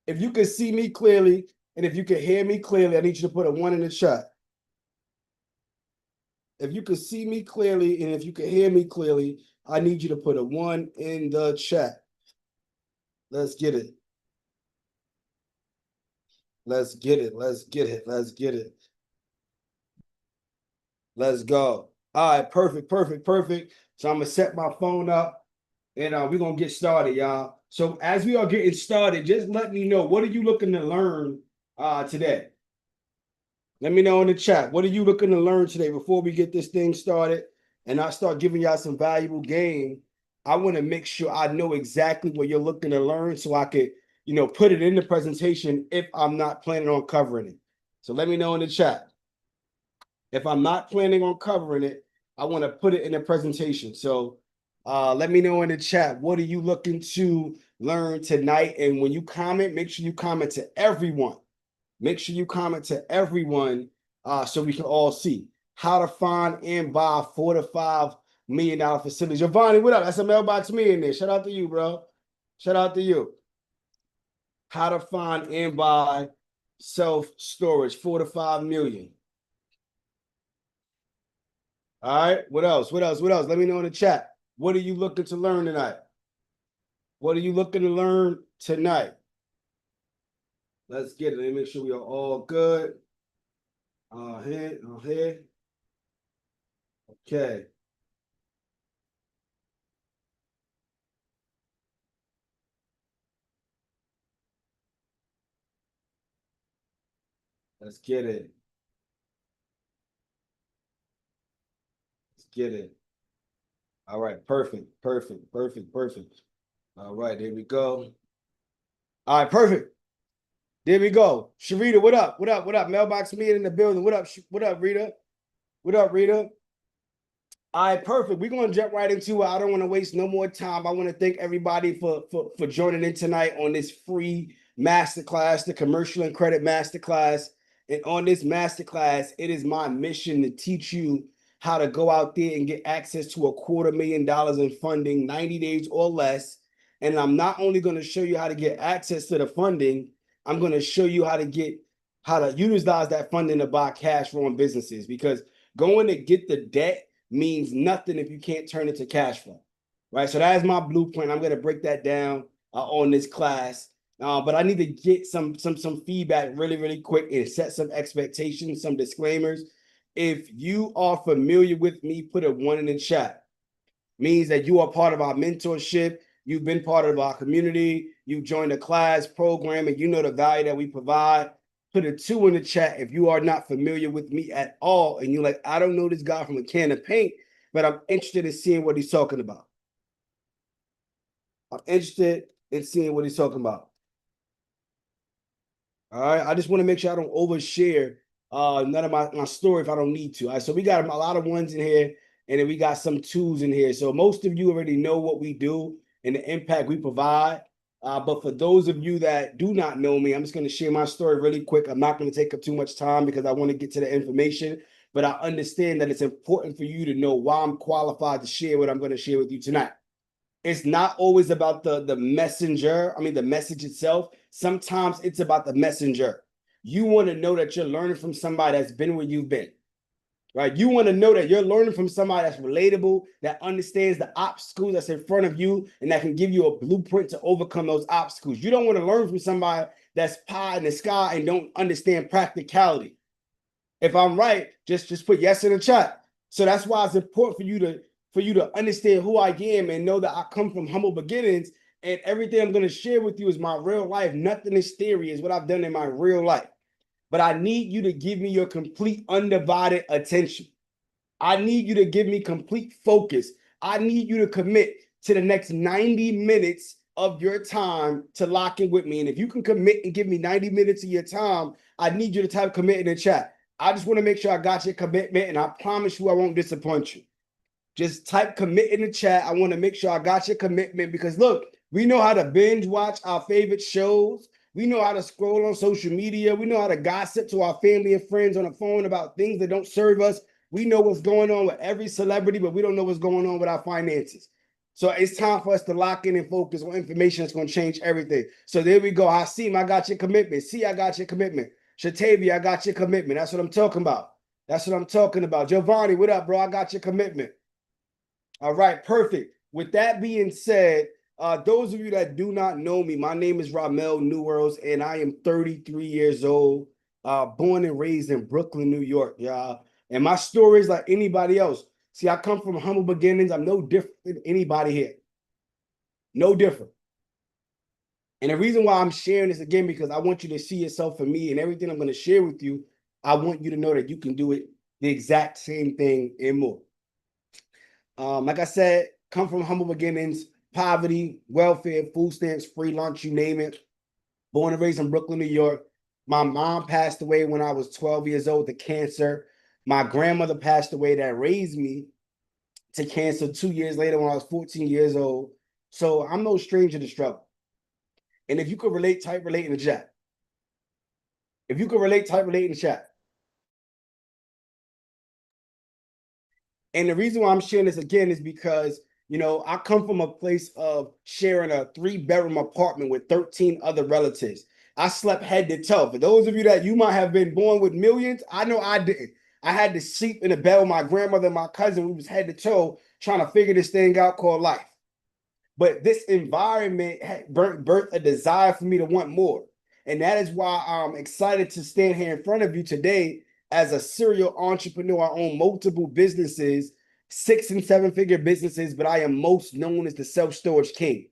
If you can see me clearly and if you can hear me clearly, I need you to put a 1 in the chat. If you can see me clearly and if you can hear me clearly, I need you to put a 1 in the chat. Let's get it. Let's get it. Let's get it. Let's get it. Let's go. All right, perfect, perfect, perfect. So I'm gonna set my phone up and we're gonna get started, y'all. So as we are getting started, just let me know, what are you looking to learn today? Let me know in the chat. What are you looking to learn today before we get this thing started and I start giving y'all some valuable game? I want to make sure I know exactly what you're looking to learn so I could, put it in the presentation if I'm not planning on covering it. So let me know in the chat. If I'm not planning on covering it, I want to put it in the presentation. So let me know in the chat, what are you looking to learn tonight? And when you comment, make sure you comment to everyone. Make sure you comment to everyone so we can all see how to find and buy $4 to $5 million facilities. Giovanni, what up? That's a mailbox me in there. Shout out to you, bro. Shout out to you. How to find and buy self-storage, 4 to 5 million. All right. What else? What else? What else? Let me know in the chat. What are you looking to learn tonight? What are you looking to learn tonight? Let's get it. Let me make sure we are all good. Here. Okay. Let's get it. Let's get it. All right. Perfect. Perfect. Perfect. Perfect. All right. There we go. All right. Perfect. There we go. Sharita, what up? What up? What up? Mailbox me in the building. What up? What up, Rita? What up, Rita? All right, perfect. We're gonna jump right into it. I don't want to waste no more time. I want to thank everybody for joining in tonight on this free masterclass, the commercial and credit masterclass. And on this masterclass, it is my mission to teach you how to go out there and get access to $250,000 in funding, 90 days or less. And I'm not only going to show you how to get access to the funding, I'm going to show you how to utilize that funding to buy cash flowing businesses, because going to get the debt means nothing if you can't turn it to cash flow, right? So that is my blueprint. I'm going to break that down on this class, but I need to get some feedback really, really quick and set some expectations, some disclaimers. If you are familiar with me, put a 1 in the chat. Means that you are part of our mentorship. You've been part of our community. You joined a class program, and you know the value that we provide. Put a 2 in the chat if you are not familiar with me at all, and you're like, I don't know this guy from a can of paint, but I'm interested in seeing what he's talking about. I'm interested in seeing what he's talking about. All right. I just want to make sure I don't overshare none of my story if I don't need to. All right. So we got a lot of 1s in here, and then we got some 2s in here. So most of you already know what we do and the impact we provide. But for those of you that do not know me, I'm just going to share my story really quick. I'm not going to take up too much time because I want to get to the information. But I understand that it's important for you to know why I'm qualified to share what I'm going to share with you tonight. It's not always about the messenger. I mean, the message itself. Sometimes it's about the messenger. You want to know that you're learning from somebody that's been where you've been, right? You want to know that you're learning from somebody that's relatable, that understands the obstacles that's in front of you, and that can give you a blueprint to overcome those obstacles. You don't want to learn from somebody that's pie in the sky and don't understand practicality. If I'm right, just put yes in the chat. So that's why it's important for you to understand who I am and know that I come from humble beginnings, and everything I'm going to share with you is my real life. Nothing is theory, is what I've done in my real life. But I need you to give me your complete undivided attention. I need you to give me complete focus. I need you to commit to the next 90 minutes of your time to lock in with me. And if you can commit and give me 90 minutes of your time, I need you to type commit in the chat. I just want to make sure I got your commitment, and I promise you I won't disappoint you. Just type commit in the chat. I want to make sure I got your commitment, because look, we know how to binge watch our favorite shows. We know how to scroll on social media. We know how to gossip to our family and friends on the phone about things that don't serve us. We know what's going on with every celebrity, but we don't know what's going on with our finances. So it's time for us to lock in and focus on information that's going to change everything. So there we go. Hasim, I got your commitment. See, I got your commitment. Shatavia, I got your commitment. That's what I'm talking about. That's what I'm talking about. Giovanni, what up, bro? I got your commitment. All right, perfect. With that being said, those of you that do not know me, my name is Ramel Newworlds, and I am 33 years old, born and raised in Brooklyn, New York, y'all. And my story is like anybody else. See, I come from humble beginnings. I'm no different than anybody here. No different. And the reason why I'm sharing this again, because I want you to see yourself for me and everything I'm going to share with you. I want you to know that you can do it the exact same thing and more. Like I said, come from humble beginnings, poverty, welfare, food stamps, free lunch, you name it. Born and raised in Brooklyn, New York. My mom passed away when I was 12 years old to cancer. My grandmother passed away that raised me to cancer 2 years later when I was 14 years old. So I'm no stranger to struggle. And if you could relate, type relate in the chat. If you could relate, type relate in the chat. And the reason why I'm sharing this again is because, you know, I come from a place of sharing a 3-bedroom apartment with 13 other relatives. I slept head to toe. For those of you that you might have been born with millions, I know I didn't. I had to sleep in a bed with my grandmother and my cousin. We was head to toe trying to figure this thing out called life. But this environment had birthed a desire for me to want more. And that is why I'm excited to stand here in front of you today as a serial entrepreneur. I own multiple businesses, 6- and 7-figure businesses, but I am most known as the self-storage king.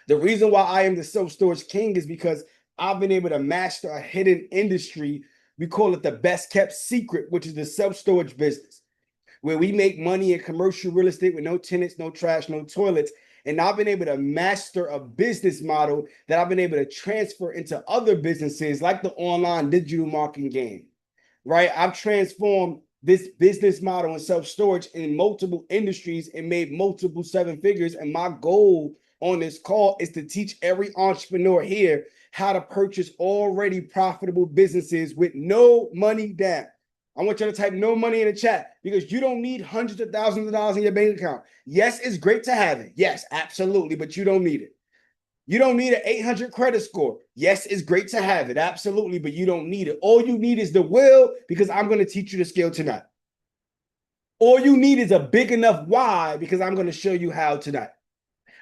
The reason why I am the self-storage king is because I've been able to master a hidden industry. We call it the best kept secret, which is the self-storage business, where we make money in commercial real estate with no tenants, no trash, no toilets. And I've been able to master a business model that I've been able to transfer into other businesses like the online digital marketing game, right? I've transformed this business model in self-storage in multiple industries and made multiple 7 figures. And my goal on this call is to teach every entrepreneur here how to purchase already profitable businesses with no money down. I want you to type no money in the chat because you don't need hundreds of thousands of dollars in your bank account. Yes, it's great to have it. Yes, absolutely, but you don't need it. You don't need an 800 credit score. Yes, it's great to have it. Absolutely, but you don't need it. All you need is the will because I'm going to teach you the skill tonight. All you need is a big enough why because I'm going to show you how tonight.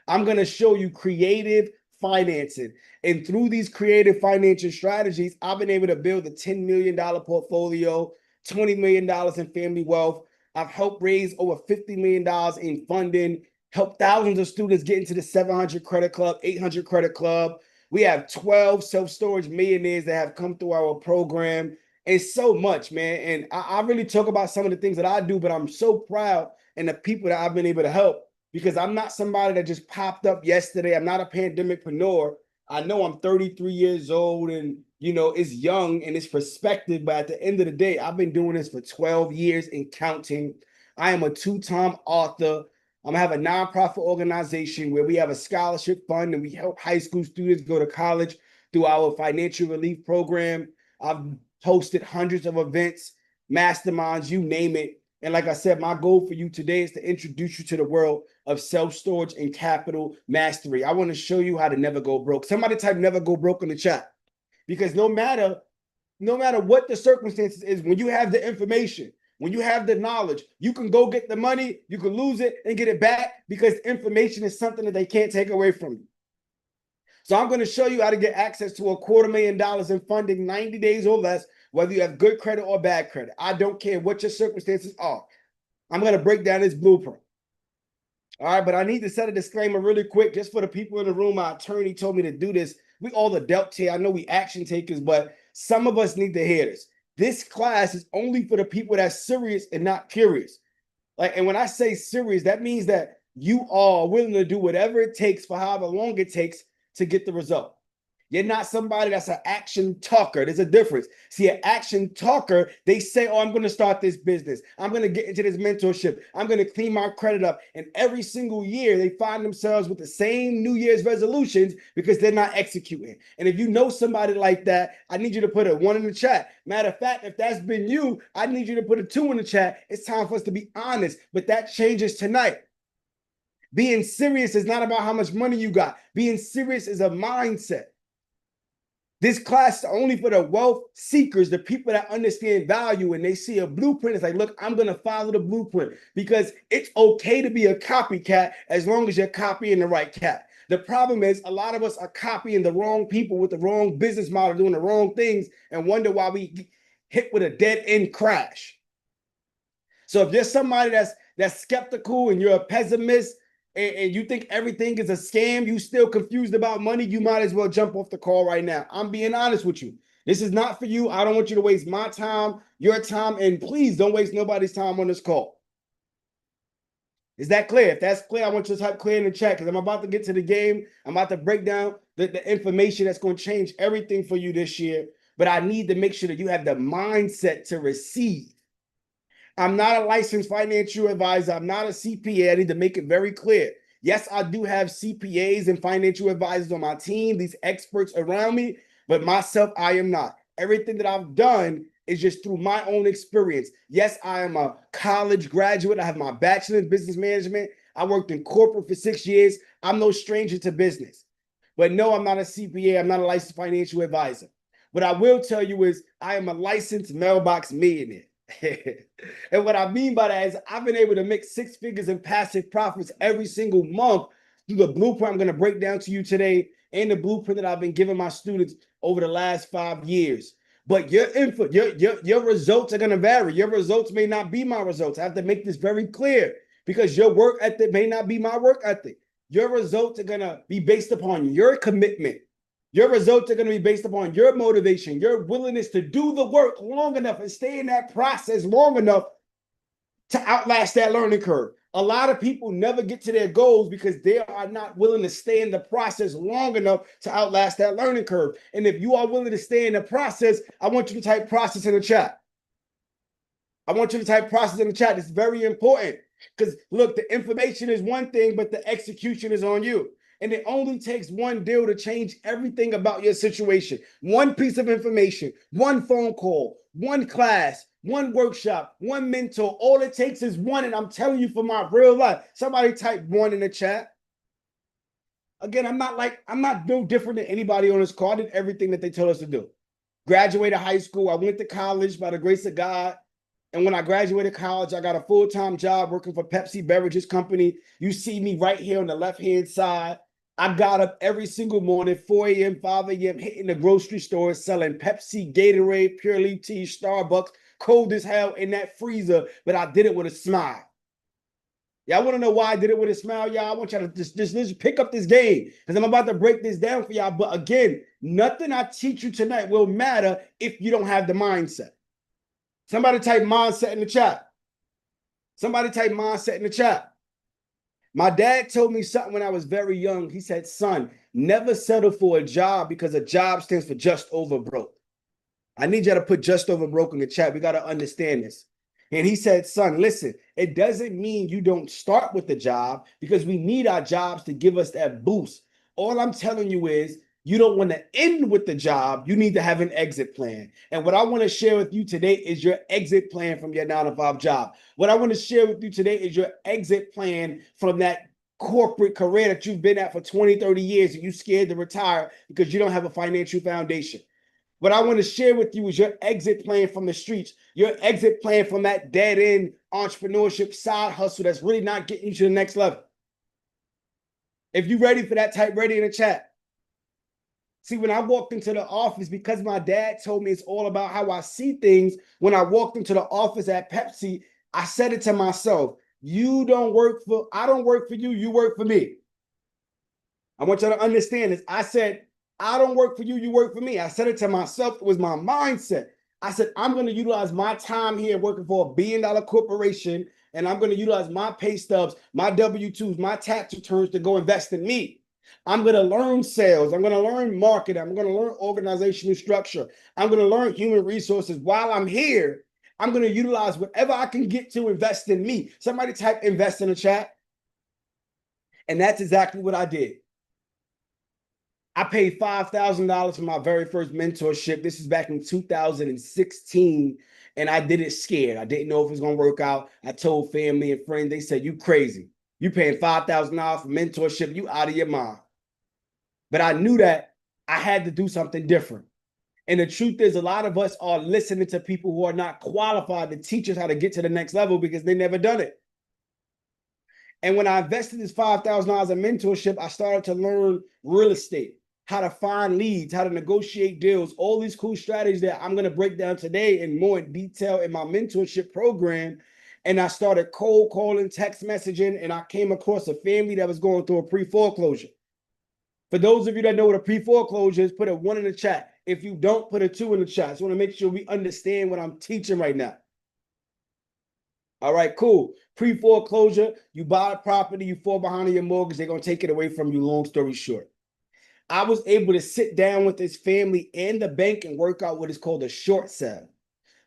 I'm going to show you creative financing. And through these creative financial strategies, I've been able to build a $10 million portfolio, $20 million in family wealth. I've helped raise over $50 million in funding, helped thousands of students get into the 700 credit club, 800 credit club. We have 12 self-storage millionaires that have come through our program. It's so much, man. And I really talk about some of the things that I do, but I'm so proud and the people that I've been able to help because I'm not somebody that just popped up yesterday. I'm not a pandemicpreneur. I know I'm 33 years old and, you know, it's young and it's perspective, but at the end of the day, I've been doing this for 12 years and counting. I am a 2-time author. I have a nonprofit organization where we have a scholarship fund and we help high school students go to college through our financial relief program. I've hosted hundreds of events, masterminds, you name it. And like I said, my goal for you today is to introduce you to the world of self-storage and capital mastery. I want to show you how to never go broke. Somebody type never go broke in the chat. Because no matter what the circumstances is, when you have the information, when you have the knowledge, you can go get the money, you can lose it and get it back because information is something that they can't take away from you. So I'm going to show you how to get access to $250,000 in funding, 90 days or less, whether you have good credit or bad credit. I don't care what your circumstances are. I'm going to break down this blueprint. All right, but I need to set a disclaimer really quick just for the people in the room. My attorney told me to do this. We all adults here. I know we action takers, but some of us need to hear this. This class is only for the people that's serious and not curious. Like, and when I say serious, that means that you are willing to do whatever it takes for however long it takes to get the result. You're not somebody that's an action talker. There's a difference. See, an action talker, they say, oh, I'm going to start this business. I'm going to get into this mentorship. I'm going to clean my credit up. And every single year, they find themselves with the same New Year's resolutions because they're not executing. And if you know somebody like that, I need you to put a 1 in the chat. Matter of fact, if that's been you, I need you to put a 2 in the chat. It's time for us to be honest, but that changes tonight. Being serious is not about how much money you got. Being serious is a mindset. This class is only for the wealth seekers, the people that understand value and they see a blueprint. It's like, look, I'm going to follow the blueprint because it's okay to be a copycat as long as you're copying the right cat. The problem is a lot of us are copying the wrong people with the wrong business model, doing the wrong things, and wonder why we hit with a dead end crash. So if you're somebody that's skeptical and you're a pessimist and you think everything is a scam, you still confused about money, you might as well jump off the call right now. I'm being honest with you. This is not for you. I don't want you to waste my time, your time, and please don't waste nobody's time on this call. Is that clear? If that's clear, I want you to type clear in the chat because I'm about to get to the game. I'm about to break down the information that's going to change everything for you this year. But I need to make sure that you have the mindset to receive. I'm not a licensed financial advisor. I'm not a CPA. I need to make it very clear. Yes, I do have CPAs and financial advisors on my team, these experts around me, but myself, I am not. Everything that I've done is just through my own experience. Yes, I am a college graduate. I have my bachelor in business management. I worked in corporate for 6 years. I'm no stranger to business. But no, I'm not a CPA. I'm not a licensed financial advisor. What I will tell you is I am a licensed mailbox millionaire. And what I mean by that is I've been able to make 6 figures in passive profits every single month through the blueprint I'm going to break down to you today and the blueprint that I've been giving my students over the last 5 years. But your results are going to vary. Your results may not be my results. I have to make this very clear because your work ethic may not be my work ethic. Your results are going to be based upon your commitment. Your results are going to be based upon your motivation, your willingness to do the work long enough and stay in that process long enough to outlast that learning curve. A lot of people never get to their goals because they are not willing to stay in the process long enough to outlast that learning curve. And if you are willing to stay in the process, I want you to type process in the chat. I want you to type process in the chat. It's very important because look, the information is one thing, but the execution is on you. And it only takes one deal to change everything about your situation. One piece of information, one phone call, one class, one workshop, one mentor. All it takes is one. And I'm telling you from my real life, somebody type one in the chat. Again, I'm not no different than anybody on this call. I did everything that they told us to do. Graduated high school. I went to college by the grace of God. And when I graduated college, I got a full-time job working for Pepsi Beverages Company. You see me right here on the left-hand side. I got up every single morning, 4 a.m., 5 a.m., hitting the grocery store, selling Pepsi, Gatorade, Pure Leaf Tea, Starbucks, cold as hell in that freezer, but I did it with a smile. Y'all want to know why I did it with a smile, y'all? I want y'all to just pick up this game because I'm about to break this down for y'all. But again, nothing I teach you tonight will matter if you don't have the mindset. Somebody type mindset in the chat. Somebody type mindset in the chat. My dad told me something when I was very young. He said, son, never settle for a job because a job stands for just over broke. I need you to put just over broke in the chat. We got to understand this. And he said, son, listen, it doesn't mean you don't start with the job because we need our jobs to give us that boost. All I'm telling you is you don't want to end with the job. You need to have an exit plan. And what I want to share with you today is your exit plan from your 9-to-5 job. What I want to share with you today is your exit plan from that corporate career that you've been at for 20, 30 years and you're scared to retire because you don't have a financial foundation. What I want to share with you is your exit plan from the streets, your exit plan from that dead-end entrepreneurship side hustle that's really not getting you to the next level. If you're ready for that, type ready in the chat. See, when I walked into the office, because my dad told me it's all about how I see things, when I walked into the office at Pepsi, I said it to myself, I don't work for you, you work for me. I want you to understand this. I said, I don't work for you, you work for me. I said it to myself. It was my mindset. I said, I'm going to utilize my time here working for $1 billion corporation, and I'm going to utilize my pay stubs, my W-2s, my tax returns to go invest in me. I'm going to learn sales. I'm going to learn marketing. I'm going to learn organizational structure. I'm going to learn human resources. While I'm here, I'm going to utilize whatever I can get to invest in me. Somebody type invest in the chat. And that's exactly what I did. I paid $5,000 for my very first mentorship. This is back in 2016. And I did it scared. I didn't know if it was going to work out. I told family and friends, they said, you crazy. You paying $5,000 for mentorship, you out of your mind. But I knew that I had to do something different. And the truth is, a lot of us are listening to people who are not qualified to teach us how to get to the next level because they never done it. And when I invested this $5,000 in mentorship, I started to learn real estate, how to find leads, how to negotiate deals, all these cool strategies that I'm going to break down today and more in detail in my mentorship program. And I started cold calling, text messaging, and I came across a family that was going through a pre-foreclosure. For those of you that know what a pre-foreclosure is, put a 1 in the chat. If you don't, put a 2 in the chat. I just want to make sure we understand what I'm teaching right now. All right, cool. Pre-foreclosure, you buy a property, you fall behind on your mortgage, they're going to take it away from you, long story short. I was able to sit down with this family and the bank and work out what is called a short sale,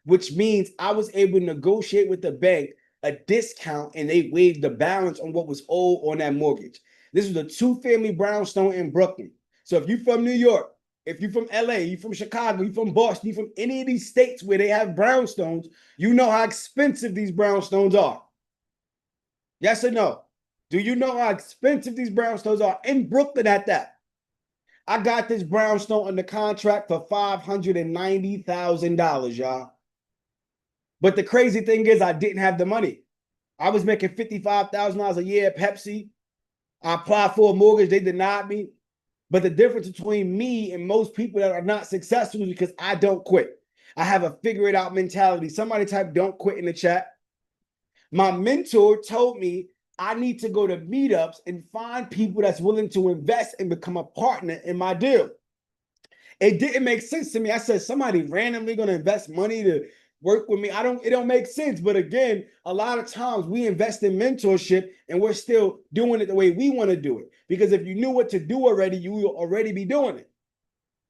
which means I was able to negotiate with the bank a discount and they waived the balance on what was owed on that mortgage. This was a 2-family brownstone in Brooklyn. So if you're from New York, if you're from LA, you're from Chicago, you're from Boston, you're from any of these states where they have brownstones, you know how expensive these brownstones are. Yes or no? Do you know how expensive these brownstones are in Brooklyn at that? I got this brownstone under contract for $590,000, y'all. But the crazy thing is I didn't have the money. I was making $55,000 a year at Pepsi. I applied for a mortgage. They denied me. But the difference between me and most people that are not successful is because I don't quit. I have a figure it out mentality. Somebody type don't quit in the chat. My mentor told me I need to go to meetups and find people that's willing to invest and become a partner in my deal. It didn't make sense to me. I said, somebody randomly going to invest money to work with me. It don't make sense. But again, a lot of times we invest in mentorship and we're still doing it the way we want to do it. Because if you knew what to do already, you will already be doing it.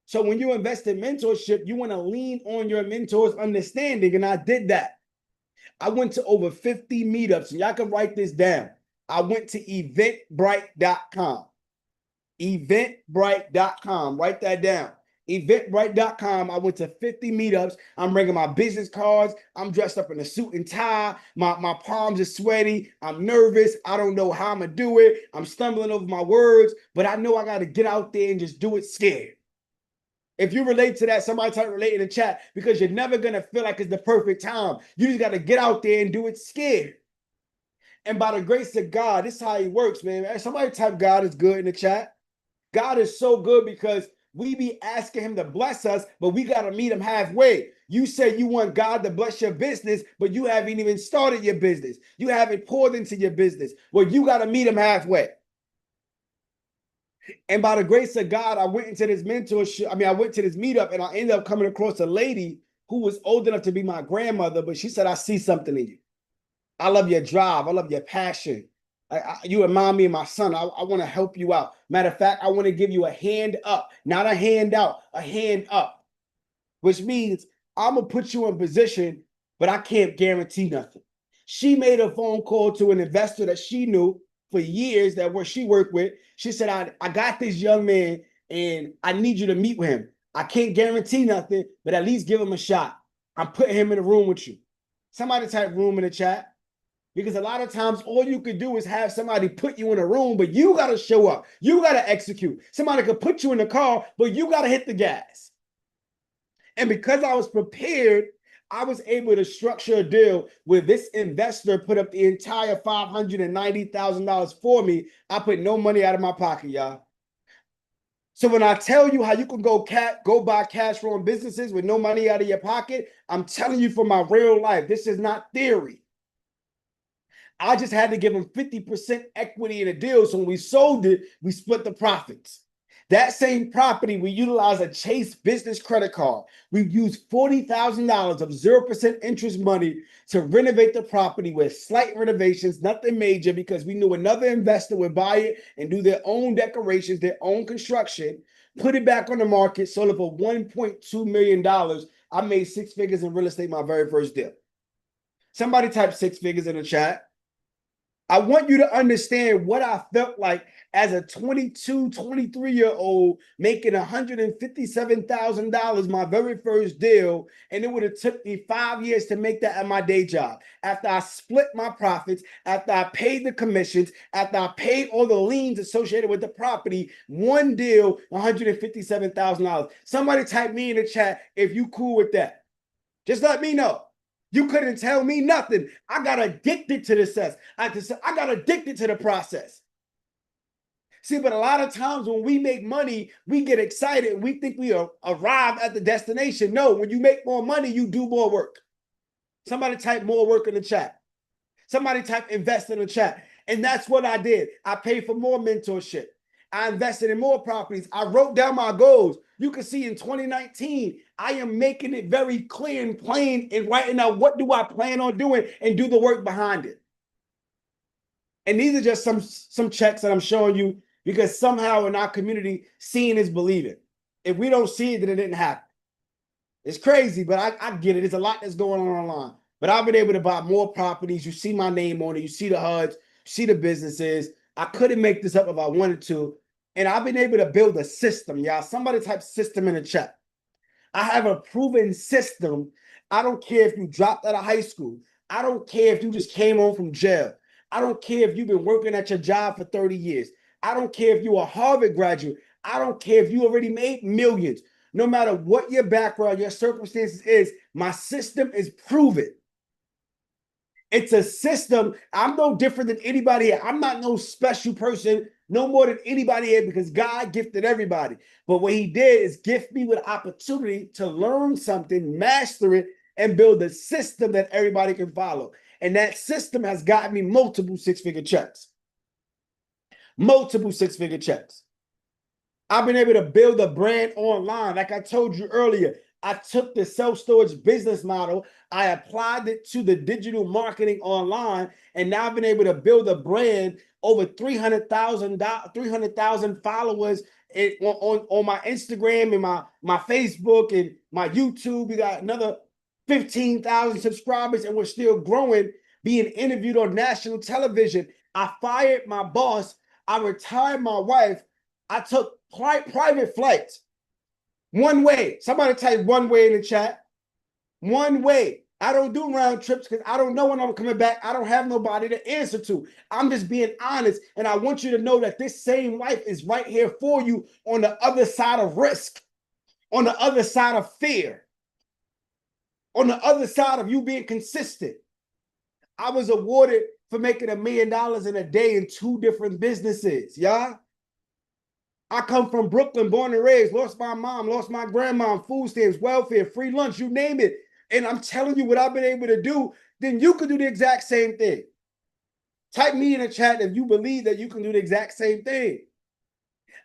So when you invest in mentorship, you want to lean on your mentor's understanding. And I did that. I went to over 50 meetups, and y'all can write this down. I went to eventbrite.com. Eventbrite.com. Write that down. Eventbrite.com. I went to 50 meetups. I'm bringing my business cards. I'm dressed up in a suit and tie. My palms are sweaty. I'm nervous. I don't know how I'm going to do it. I'm stumbling over my words, but I know I got to get out there and just do it scared. If you relate to that, somebody type relate in the chat, because you're never going to feel like it's the perfect time. You just got to get out there and do it scared. And by the grace of God, this is how he works, man. Somebody type God is good in the chat. God is so good because we be asking him to bless us, but we got to meet him halfway. You say you want God to bless your business, but you haven't even started your business. You haven't poured into your business. Well, you got to meet him halfway. And by the grace of God, I went into this mentorship. I went to this meetup and I ended up coming across a lady who was old enough to be my grandmother, but she said, I see something in you. I love your drive. I love your passion. You remind me of my son. I want to help you out. Matter of fact, I want to give you a hand up, not a hand out, a hand up, which means I'm going to put you in position, but I can't guarantee nothing. She made a phone call to an investor that she knew for years that she worked with. She said, I got this young man and I need you to meet with him. I can't guarantee nothing, but at least give him a shot. I'm putting him in a room with you. Somebody type room in the chat. Because a lot of times all you could do is have somebody put you in a room, but you got to show up. You got to execute. Somebody could put you in the car, but you got to hit the gas. And because I was prepared, I was able to structure a deal where this investor put up the entire $590,000 for me. I put no money out of my pocket, y'all. So when I tell you how you can go buy cash flowing businesses with no money out of your pocket, I'm telling you from my real life. This is not theory. I just had to give them 50% equity in a deal. So when we sold it, we split the profits. That same property, we utilized a Chase business credit card. We used $40,000 of 0% interest money to renovate the property with slight renovations, nothing major, because we knew another investor would buy it and do their own decorations, their own construction, put it back on the market, sold it for $1.2 million. I made 6 figures in real estate my very first deal. Somebody type 6 figures in the chat. I want you to understand what I felt like as a 22, 23-year-old making $157,000 my very first deal, and it would have took me 5 years to make that at my day job. After I split my profits, after I paid the commissions, after I paid all the liens associated with the property, one deal, $157,000. Somebody type me in the chat if you cool with that. Just let me know. You couldn't tell me nothing. I got addicted to the success. I got addicted to the process. See, but a lot of times when we make money, we get excited and we think we arrive at the destination. No, when you make more money, you do more work. Somebody type more work in the chat. Somebody type invest in the chat. And that's what I did. I paid for more mentorship. I invested in more properties. I wrote down my goals. You can see in 2019, I am making it very clear and plain and writing out what do I plan on doing and do the work behind it. And these are just some checks that I'm showing you because somehow in our community, seeing is believing. If we don't see it, then it didn't happen. It's crazy, but I get it. There's a lot that's going on online. But I've been able to buy more properties. You see my name on it. You see the HUDs. You see the businesses. I couldn't make this up if I wanted to. And I've been able to build a system, y'all. Somebody type system in the chat. I have a proven system. I don't care if you dropped out of high school. I don't care if you just came home from jail. I don't care if you've been working at your job for 30 years. I don't care if you're a Harvard graduate. I don't care if you already made millions. No matter what your background, your circumstances is, my system is proven. It's a system. I'm no different than anybody here. I'm not no special person, no more than anybody here because God gifted everybody. But what he did is gift me with opportunity to learn something, master it, and build a system that everybody can follow. And that system has gotten me multiple six-figure checks. Multiple six-figure checks. I've been able to build a brand online. Like I told you earlier, I took the self-storage business model, I applied it to the digital marketing online, and now I've been able to build a brand over 300,000 followers on my Instagram and my Facebook and my YouTube. We got another 15,000 subscribers, and we're still growing, being interviewed on national television. I fired my boss. I retired my wife. I took private flights. One way. Somebody type one way in the chat. One way. I don't do round trips because I don't know when I'm coming back. I don't have nobody to answer to. I'm just being honest. And I want you to know that this same life is right here for you on the other side of risk, on the other side of fear, on the other side of you being consistent. I was awarded for making $1 million in a day in 2 different businesses, y'all. I come from Brooklyn, born and raised, lost my mom, lost my grandma, food stamps, welfare, free lunch, you name it. And I'm telling you what I've been able to do, then you can do the exact same thing. Type me in the chat if you believe that you can do the exact same thing.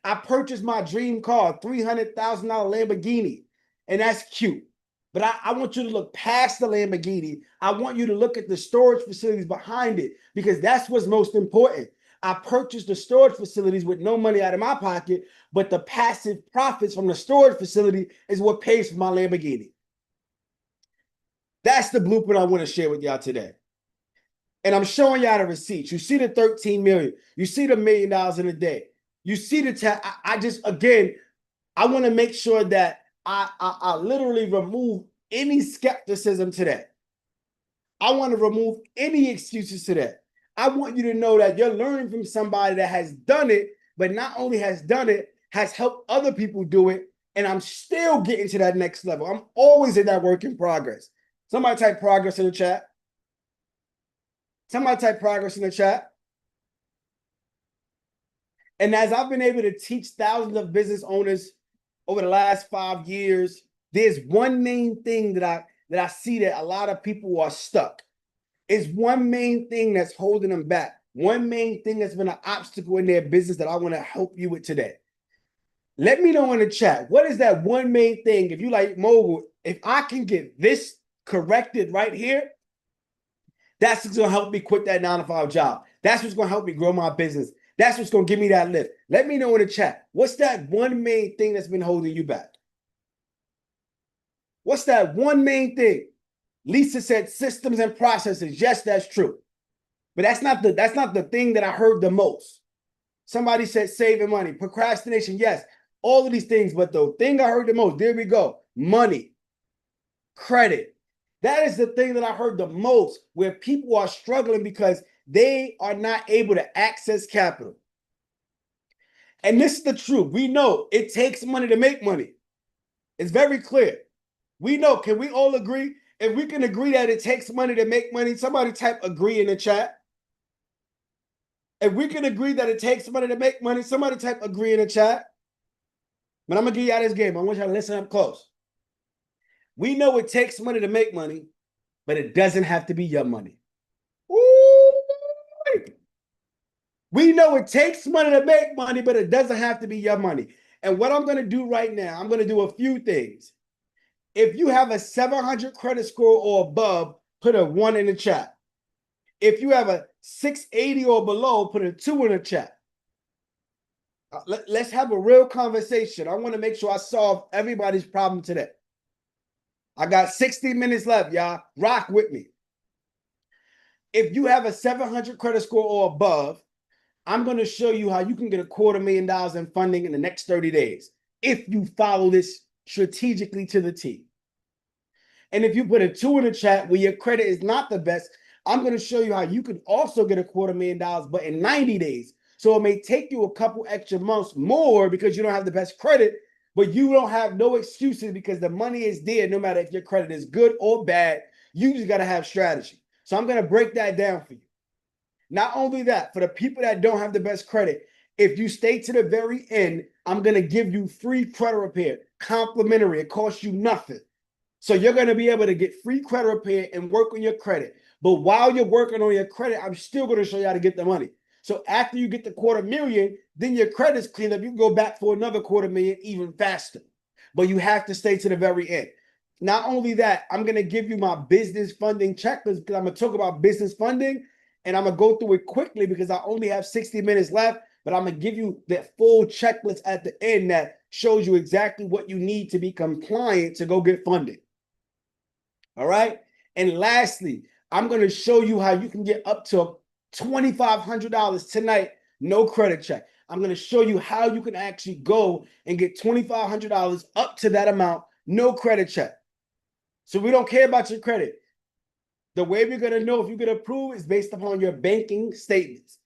I purchased my dream car, $300,000 Lamborghini, and that's cute. But I want you to look past the Lamborghini. I want you to look at the storage facilities behind it because that's what's most important. I purchased the storage facilities with no money out of my pocket, but the passive profits from the storage facility is what pays for my Lamborghini. That's the blueprint I want to share with y'all today. And I'm showing y'all the receipts. You see the 13 million. You see the $1 million in a day. You see the I want to make sure that I literally remove any skepticism today. I want to remove any excuses to that. I want you to know that you're learning from somebody that has done it, but not only has done it, has helped other people do it. And I'm still getting to that next level. I'm always in that work in progress. Somebody type progress in the chat. Somebody type progress in the chat. And as I've been able to teach thousands of business owners over the last 5 years, there's one main thing that I see that a lot of people are stuck. It's one main thing that's holding them back. One main thing that's been an obstacle in their business that I want to help you with today. Let me know in the chat. What is that one main thing? If you like mobile, if I can get this corrected right here, that's what's going to help me quit that 9-to-5 job. That's what's going to help me grow my business. That's what's going to give me that lift. Let me know in the chat. What's that one main thing that's been holding you back? What's that one main thing? Lisa said systems and processes. Yes, that's true. But that's not the thing that I heard the most. Somebody said saving money, procrastination, yes, all of these things. But the thing I heard the most, there we go, money, credit. That is the thing that I heard the most, where people are struggling because they are not able to access capital. And this is the truth. We know it takes money to make money. It's very clear. We know. Can we all agree? If we can agree that it takes money to make money, somebody type agree in the chat. If we can agree that it takes money to make money, somebody type agree in the chat. But I'm going to give y'all this game. I want y'all to listen up close. We know it takes money to make money, but it doesn't have to be your money. Ooh. We know it takes money to make money, but it doesn't have to be your money. And what I'm going to do right now, I'm going to do a few things. If you have a 700 credit score or above, put a 1 in the chat. If you have a 680 or below, put a 2 in the chat. Let's have a real conversation. I want to make sure I solve everybody's problem today. I got 60 minutes left, y'all. Rock with me. If you have a 700 credit score or above, I'm going to show you how you can get $250,000 in funding in the next 30 days if you follow this strategically to the T. And if you put a 2 in the chat where your credit is not the best, I'm going to show you how you can also get $250,000, but in 90 days. So it may take you a couple extra months more because you don't have the best credit, but you don't have no excuses because the money is there no matter if your credit is good or bad. You just got to have strategy. So I'm going to break that down for you. Not only that, for the people that don't have the best credit, if you stay to the very end, I'm going to give you free credit repair, complimentary. It costs you nothing. So you're going to be able to get free credit repair and work on your credit. But while you're working on your credit, I'm still going to show you how to get the money. So after you get the $250,000, then your credit's cleaned up. You can go back for another $250,000 even faster. But you have to stay to the very end. Not only that, I'm going to give you my business funding checklist because I'm going to talk about business funding. And I'm going to go through it quickly because I only have 60 minutes left. But I'm going to give you that full checklist at the end that shows you exactly what you need to be compliant to go get funding. All right. And lastly, I'm going to show you how you can get up to $2,500 tonight, no credit check. I'm going to show you how you can actually go and get $2,500 up to that amount, no credit check. So we don't care about your credit. The way we're going to know if you get approved is based upon your banking statements.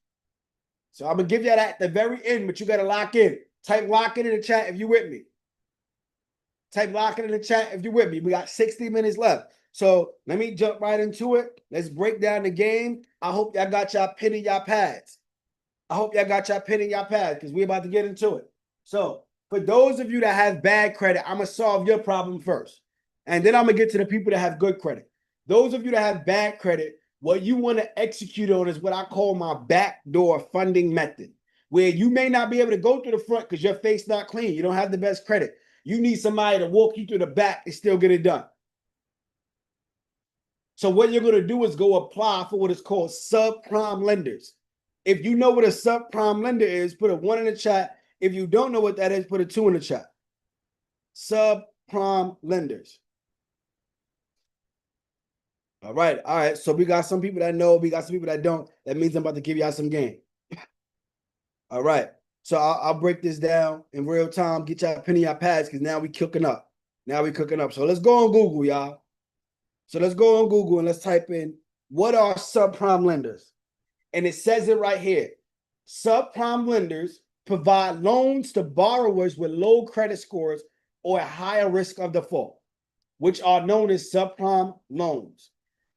So I'm going to give you that at the very end, but you got to lock in. Type lock in the chat if you're with me. Type lock in the chat if you're with me. We got 60 minutes left. So let me jump right into it. Let's break down the game. I hope y'all got y'all pen in y'all pads. I hope y'all got y'all pen in y'all pads because we're about to get into it. So for those of you that have bad credit, I'm going to solve your problem first. And then I'm going to get to the people that have good credit. Those of you that have bad credit, what you want to execute on is what I call my backdoor funding method, where you may not be able to go through the front because your face not clean. You don't have the best credit. You need somebody to walk you through the back and still get it done. So what you're going to do is go apply for what is called subprime lenders. If you know what a subprime lender is, put a 1 in the chat. If you don't know what that is, put a 2 in the chat. Subprime lenders. All right. All right. So we got some people that know. We got some people that don't. That means I'm about to give y'all some game. All right. So I'll break this down in real time. Get y'all a pen in y'all pads because now we cooking up. Now we cooking up. So let's go on Google, y'all. So let's go on Google and let's type in, what are subprime lenders? And it says it right here. Subprime lenders provide loans to borrowers with low credit scores or a higher risk of default, which are known as subprime loans.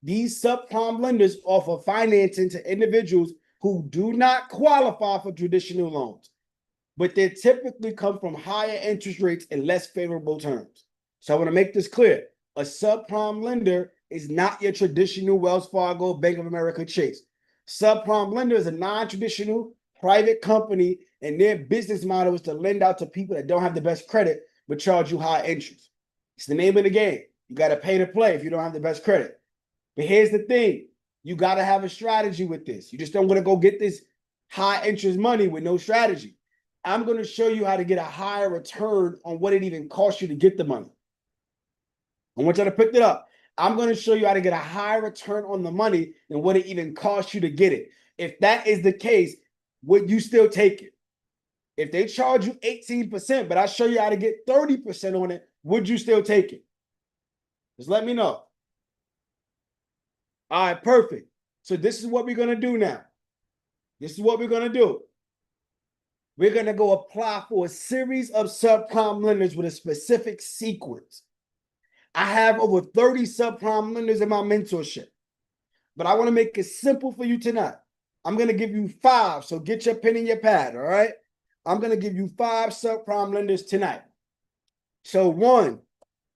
These subprime lenders offer financing to individuals who do not qualify for traditional loans, but they typically come from higher interest rates and less favorable terms. So I want to make this clear. A subprime lender is not your traditional Wells Fargo, Bank of America, Chase. Subprime lender is a non-traditional private company, and their business model is to lend out to people that don't have the best credit, but charge you high interest. It's the name of the game. You got to pay to play if you don't have the best credit. But here's the thing. You got to have a strategy with this. You just don't want to go get this high interest money with no strategy. I'm going to show you how to get a higher return on what it even costs you to get the money. I want y'all to pick it up. I'm going to show you how to get a higher return on the money than what it even costs you to get it. If that is the case, would you still take it? If they charge you 18%, but I show you how to get 30% on it, would you still take it? Just let me know. All right, perfect. So this is what we're going to do now. This is what we're going to do. We're going to go apply for a series of subprime lenders with a specific sequence. I have over 30 subprime lenders in my mentorship, but I want to make it simple for you tonight. I'm going to give you 5, so get your pen and your pad, all right? I'm going to give you 5 subprime lenders tonight. So 1,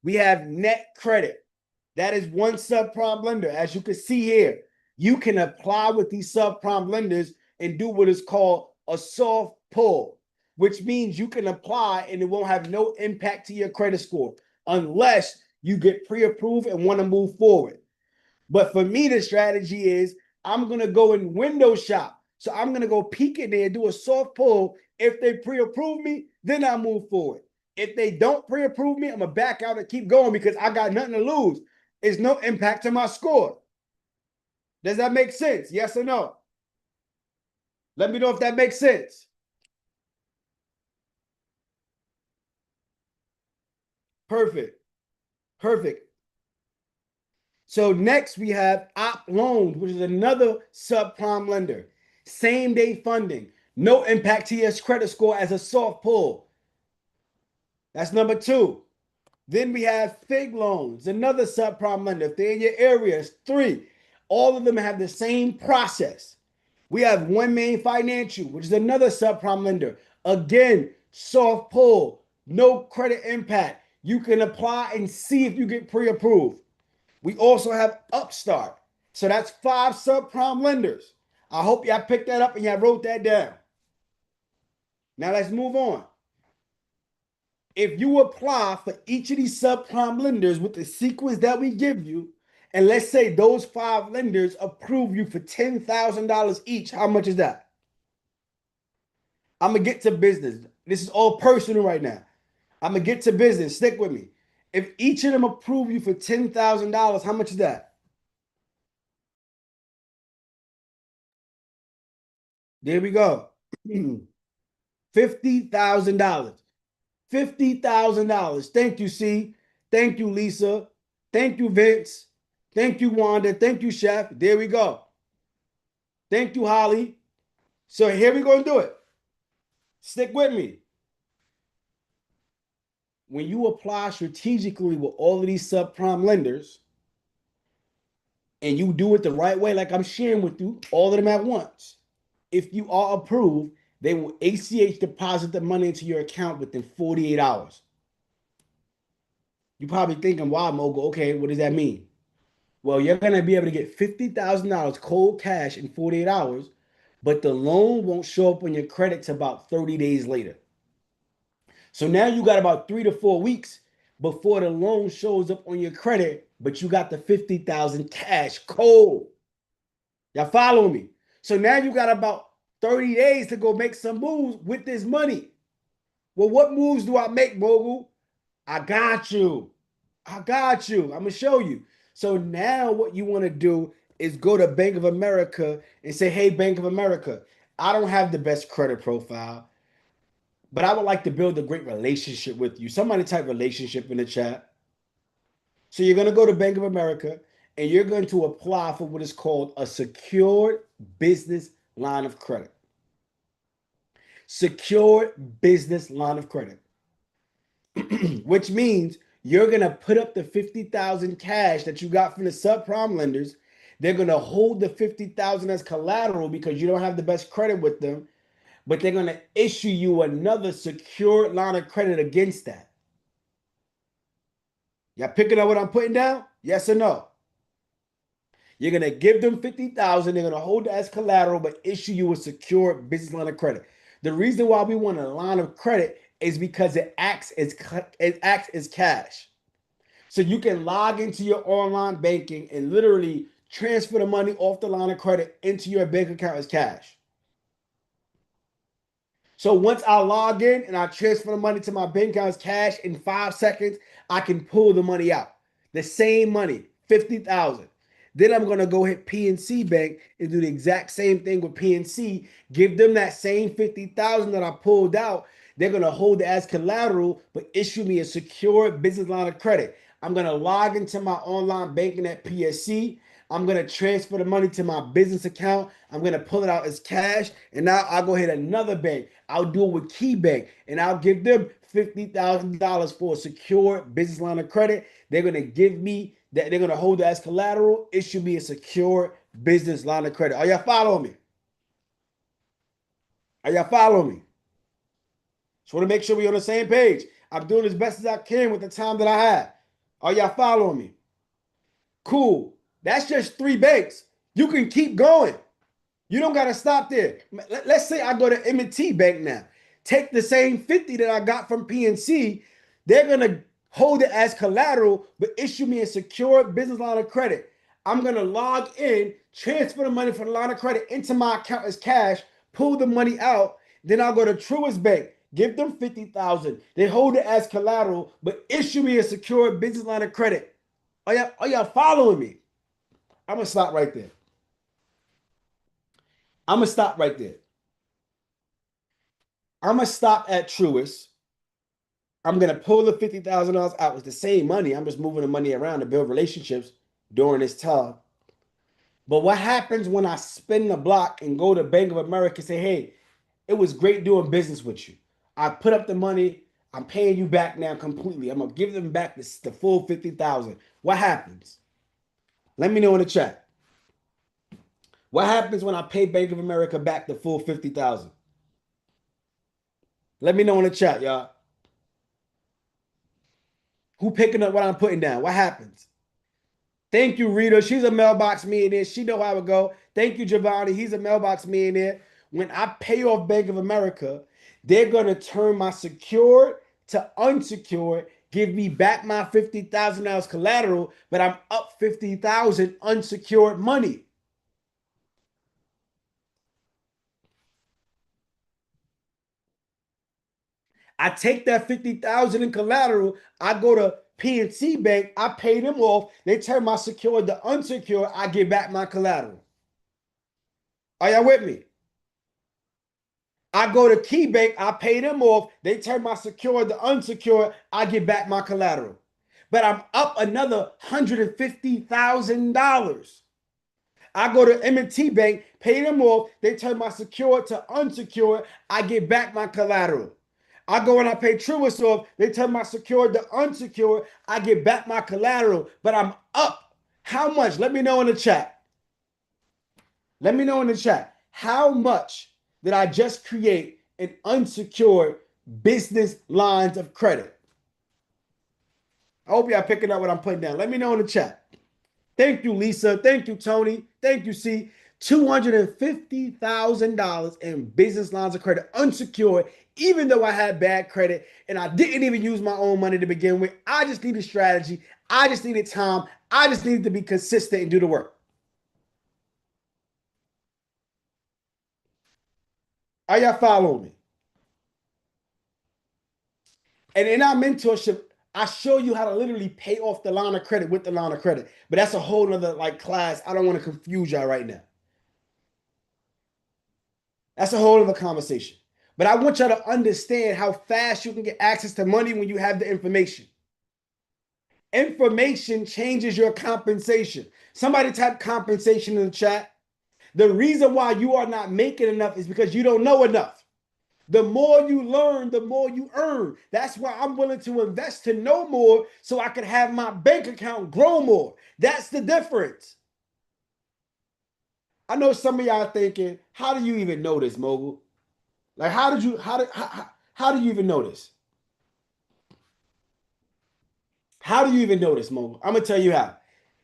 we have Net Credit. That is one subprime lender. As you can see here, you can apply with these subprime lenders and do what is called a soft pull, which means you can apply and it won't have no impact to your credit score unless you get pre-approved and want to move forward. But for me, the strategy is I'm going to go in window shop. So I'm going to go peek in there and do a soft pull. If they pre-approve me, then I move forward. If they don't pre-approve me, I'm going to back out and keep going because I got nothing to lose. It's no impact to my score. Does that make sense? Yes or no? Let me know if that makes sense. Perfect. Perfect. So next we have Op Loans, which is another subprime lender. Same day funding. No impact to your credit score as a soft pull. That's number 2. Then we have Fig Loans, another subprime lender. If they're in your area, it's 3. All of them have the same process. We have One Main Financial, which is another subprime lender. Again, soft pull, no credit impact. You can apply and see if you get pre-approved. We also have Upstart. So that's 5 subprime lenders. I hope y'all picked that up and y'all wrote that down. Now let's move on. If you apply for each of these subprime lenders with the sequence that we give you, and let's say those 5 lenders approve you for $10,000 each, how much is that? I'm going to get to business. This is all personal right now. I'm going to get to business. Stick with me. If each of them approve you for $10,000, how much is that? There we go. $50,000. $50,000. Thank you, C. Thank you, Lisa. Thank you, Vince. Thank you, Wanda. Thank you, Chef. There we go. Thank you, Holly. So here we go and do it. Stick with me. When you apply strategically with all of these subprime lenders and you do it the right way, like I'm sharing with you, all of them at once, if you are approved, they will ACH deposit the money into your account within 48 hours. You're probably thinking, wow, Mogul, okay, what does that mean? Well, you're going to be able to get $50,000 cold cash in 48 hours, but the loan won't show up on your credit till about 30 days later. So now you got about 3 to 4 weeks before the loan shows up on your credit, but you got the 50,000 cash cold. Y'all following me? So now you got about 30 days to go make some moves with this money. Well, what moves do I make, Mogul? I got you. I got you. I'm going to show you. So now what you want to do is go to Bank of America and say, hey, Bank of America, I don't have the best credit profile, but I would like to build a great relationship with you. Somebody type relationship in the chat. So you're going to go to Bank of America and you're going to apply for what is called a secured business line of credit. Secured business line of credit, which means you're going to put up the 50,000 cash that you got from the subprime lenders. They're going to hold the 50,000 as collateral because you don't have the best credit with them, but they're going to issue you another secured line of credit against that. Y'all picking up what I'm putting down? Yes or no? You're going to give them 50,000. They're going to hold it as collateral, but issue you a secure business line of credit. The reason why we want a line of credit is because it acts as cash. So you can log into your online banking and literally transfer the money off the line of credit into your bank account as cash. So once I log in and I transfer the money to my bank account as cash in 5 seconds, I can pull the money out. The same money, 50,000. Then I'm going to go hit PNC Bank and do the exact same thing with PNC. Give them that same 50,000 that I pulled out. They're going to hold it as collateral, but issue me a secure business line of credit. I'm going to log into my online banking at PSC. I'm going to transfer the money to my business account. I'm going to pull it out as cash. And now I'll go hit another bank. I'll do it with Key Bank, and I'll give them $50,000 for a secure business line of credit. They're going to give me that. They're going to hold it as collateral. Issue me a secure business line of credit. Are y'all following me? Are y'all following me? Just want to make sure we're on the same page. I'm doing as best as I can with the time that I have. Are y'all following me? Cool. That's just 3 banks. You can keep going. You don't got to stop there. Let's say I go to M&T Bank now. Take the same 50 that I got from PNC. They're going to hold it as collateral, but issue me a secure business line of credit. I'm going to log in, transfer the money from the line of credit into my account as cash, pull the money out. Then I'll go to Truist Bank, give them 50,000. They hold it as collateral, but issue me a secure business line of credit. Are y'all following me? I'm going to stop right there. I'm going to stop right there. I'm going to stop at Truist. I'm going to pull the $50,000 out. It's the same money. I'm just moving the money around to build relationships during this time. But what happens when I spin the block and go to Bank of America and say, hey, it was great doing business with you. I put up the money. I'm paying you back now completely. I'm going to give them back the full 50,000. What happens? Let me know in the chat. What happens when I pay Bank of America back the full 50,000? Let me know in the chat, y'all. Who picking up what I'm putting down? What happens? Thank you, Rita. She's a mailbox millionaire. She know how it go. Thank you, Giovanni. He's a mailbox millionaire. When I pay off Bank of America, they're going to turn my secured to unsecured, give me back my $50,000 collateral, but I'm up 50,000 unsecured money. I take that 50,000 in collateral. I go to PNC Bank. I pay them off. They turn my secured to unsecured. I get back my collateral. Are y'all with me? I go to Key Bank. I pay them off. They turn my secured to unsecured. I get back my collateral. But I'm up another $150,000. I go to M&T Bank, pay them off. They turn my secured to unsecured. I get back my collateral. I go and I pay Truist off. They turn my secured to unsecured. I get back my collateral, but I'm up. How much? Let me know in the chat. Let me know in the chat. How much did I just create in unsecured business lines of credit? I hope y'all picking up what I'm putting down. Let me know in the chat. Thank you, Lisa. Thank you, Tony. Thank you, C. $250,000 in business lines of credit, unsecured, even though I had bad credit and I didn't even use my own money to begin with. I just needed strategy. I just needed time. I just needed to be consistent and do the work. Are y'all following me? And in our mentorship, I show you how to literally pay off the line of credit with the line of credit. But that's a whole nother class. I don't want to confuse y'all right now. That's a whole other conversation. But I want y'all to understand how fast you can get access to money when you have the information. Information changes your compensation. Somebody type compensation in the chat. The reason why you are not making enough is because you don't know enough. The more you learn, the more you earn. That's why I'm willing to invest to know more so I can have my bank account grow more. That's the difference. I know some of y'all thinking, how do you even know this, Mogul? Like, how do you even know this? How do you even know this, Mogul? I'm gonna tell you how.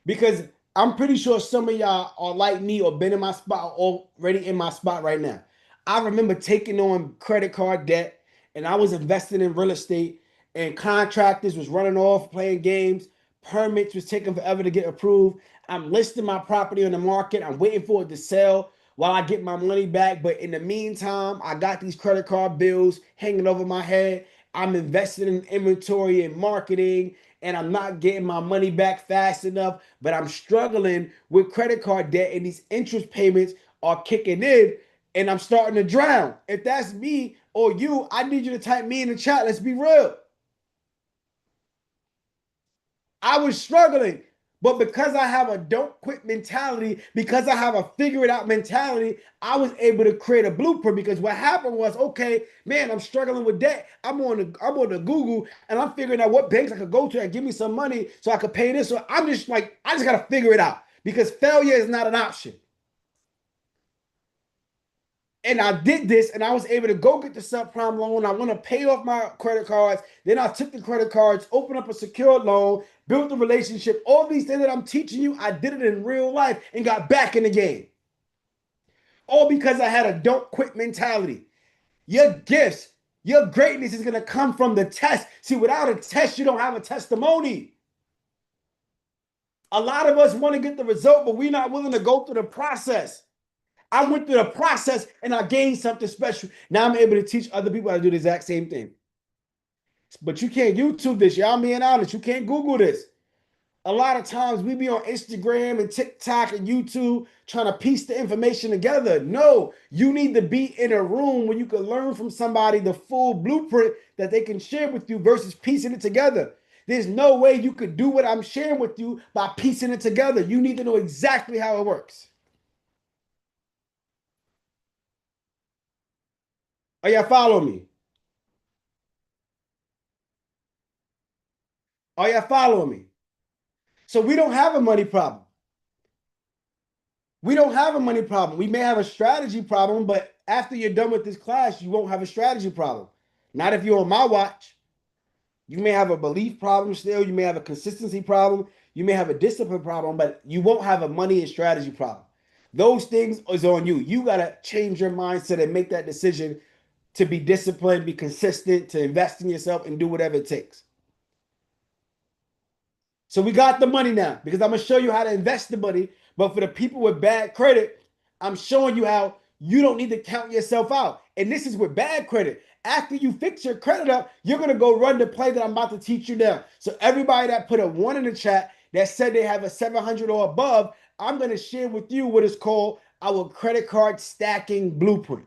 Because I'm pretty sure some of y'all are like me or been in my spot or already in my spot right now. I remember taking on credit card debt and I was investing in real estate and contractors was running off playing games. Permits was taking forever to get approved. I'm listing my property on the market. I'm waiting for it to sell while I get my money back. But in the meantime, I got these credit card bills hanging over my head I'm investing in inventory and marketing, and I'm not getting my money back fast enough, but I'm struggling with credit card debt and these interest payments are kicking in and I'm starting to drown. If that's me or you, I need you to type me in the chat. Let's be real. I was struggling, but because I have a don't quit mentality, because I have a figure it out mentality, I was able to create a blueprint. Because what happened was, okay, man, I'm struggling with debt. I'm on the Google and I'm figuring out what banks I could go to and give me some money so I could pay this. So I'm just like, I just gotta figure it out because failure is not an option. And I did this and I was able to go get the subprime loan. I want to pay off my credit cards. Then I took the credit cards, opened up a secured loan, built the relationship. All these things that I'm teaching you, I did it in real life and got back in the game. All because I had a don't quit mentality. Your gifts, your greatness is going to come from the test. See, without a test, you don't have a testimony. A lot of us want to get the result, but we're not willing to go through the process. I went through the process and I gained something special. Now I'm able to teach other people how to do the exact same thing. But you can't YouTube this. Y'all being honest. You can't Google this. A lot of times we be on Instagram and TikTok and YouTube trying to piece the information together. No, you need to be in a room where you can learn from somebody the full blueprint that they can share with you versus piecing it together. There's no way you could do what I'm sharing with you by piecing it together. You need to know exactly how it works. Are y'all following me? Are y'all following me? So we don't have a money problem. We don't have a money problem. We may have a strategy problem, but after you're done with this class, you won't have a strategy problem. Not if you're on my watch. You may have a belief problem still. You may have a consistency problem. You may have a discipline problem, but you won't have a money and strategy problem. Those things is on you. You got to change your mindset and make that decision to be disciplined, be consistent, to invest in yourself and do whatever it takes. So we got the money now because I'm going to show you how to invest the money. But for the people with bad credit, I'm showing you how you don't need to count yourself out. And this is with bad credit. After you fix your credit up, you're going to go run the play that I'm about to teach you now. So everybody that put a 1 in the chat that said they have a 700 or above, I'm going to share with you what is called our credit card stacking blueprint.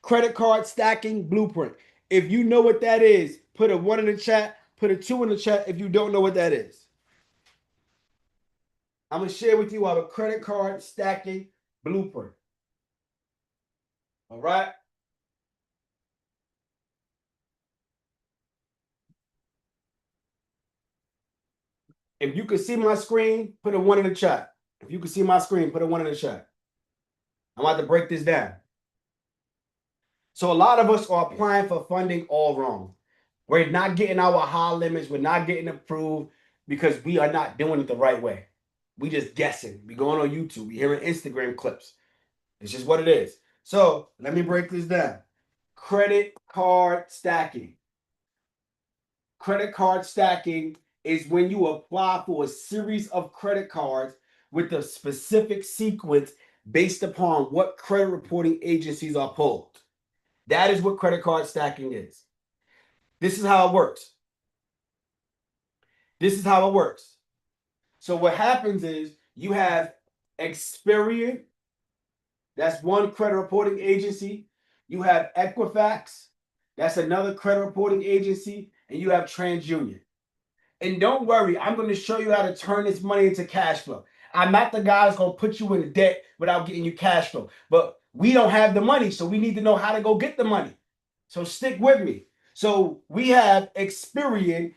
Credit card stacking blueprint. If you know what that is, put a 1 in the chat, put a 2 in the chat if you don't know what that is. I'm going to share with you our credit card stacking blueprint. All right. If you can see my screen, put a 1 in the chat. If you can see my screen, put a 1 in the chat. I'm about to break this down. So a lot of us are applying for funding all wrong. We're not getting our high limits. We're not getting approved because we are not doing it the right way. We just guessing. We going on YouTube. We hearing Instagram clips. It's just what it is. So let me break this down. Credit card stacking. Credit card stacking is when you apply for a series of credit cards with a specific sequence based upon what credit reporting agencies are pulled. That is what credit card stacking is. This is how it works. This is how it works. So what happens is you have Experian, that's one credit reporting agency. You have Equifax, that's another credit reporting agency, and you have TransUnion. And don't worry, I'm going to show you how to turn this money into cash flow. I'm not the guy that's going to put you in debt without getting you cash flow. But we don't have the money, so we need to know how to go get the money. So stick with me. So we have Experian,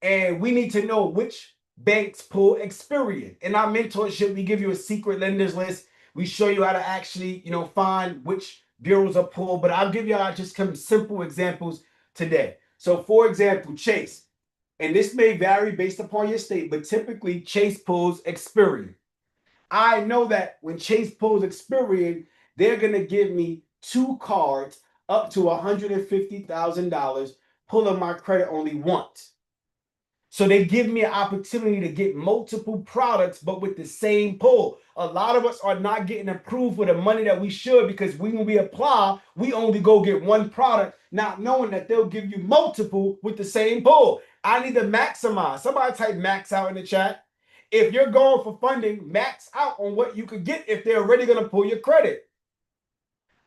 and we need to know which banks pull Experian. In our mentorship, we give you a secret lenders list. We show you how to actually, find which bureaus are pulled. But I'll give you just some simple examples today. So for example, Chase. And this may vary based upon your state, but typically Chase pulls Experian. I know that when Chase pulls Experian, they're going to give me 2 cards up to $150,000, pulling my credit only once. So they give me an opportunity to get multiple products, but with the same pull. A lot of us are not getting approved for the money that we should because when we apply, we only go get one product, not knowing that they'll give you multiple with the same pull. I need to maximize. Somebody type max out in the chat. If you're going for funding, max out on what you could get if they're already going to pull your credit.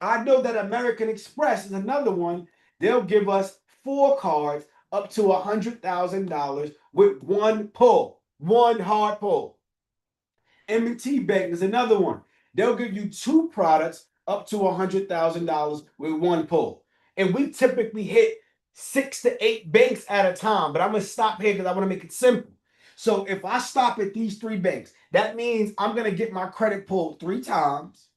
I know that American Express is another one. They'll give us 4 cards up to $100,000 with one pull, one hard pull. M&T Bank is another one. They'll give you 2 products up to $100,000 with one pull. And we typically hit 6 to 8 banks at a time, but I'm going to stop here because I want to make it simple. So if I stop at these 3 banks, that means I'm going to get my credit pulled 3 times,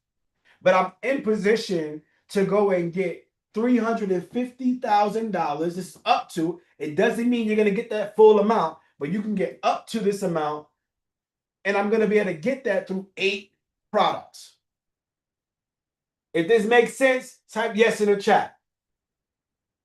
but I'm in position to go and get $350,000. This is up to. It doesn't mean you're going to get that full amount, but you can get up to this amount, and I'm going to be able to get that through 8 products. If this makes sense, type yes in the chat.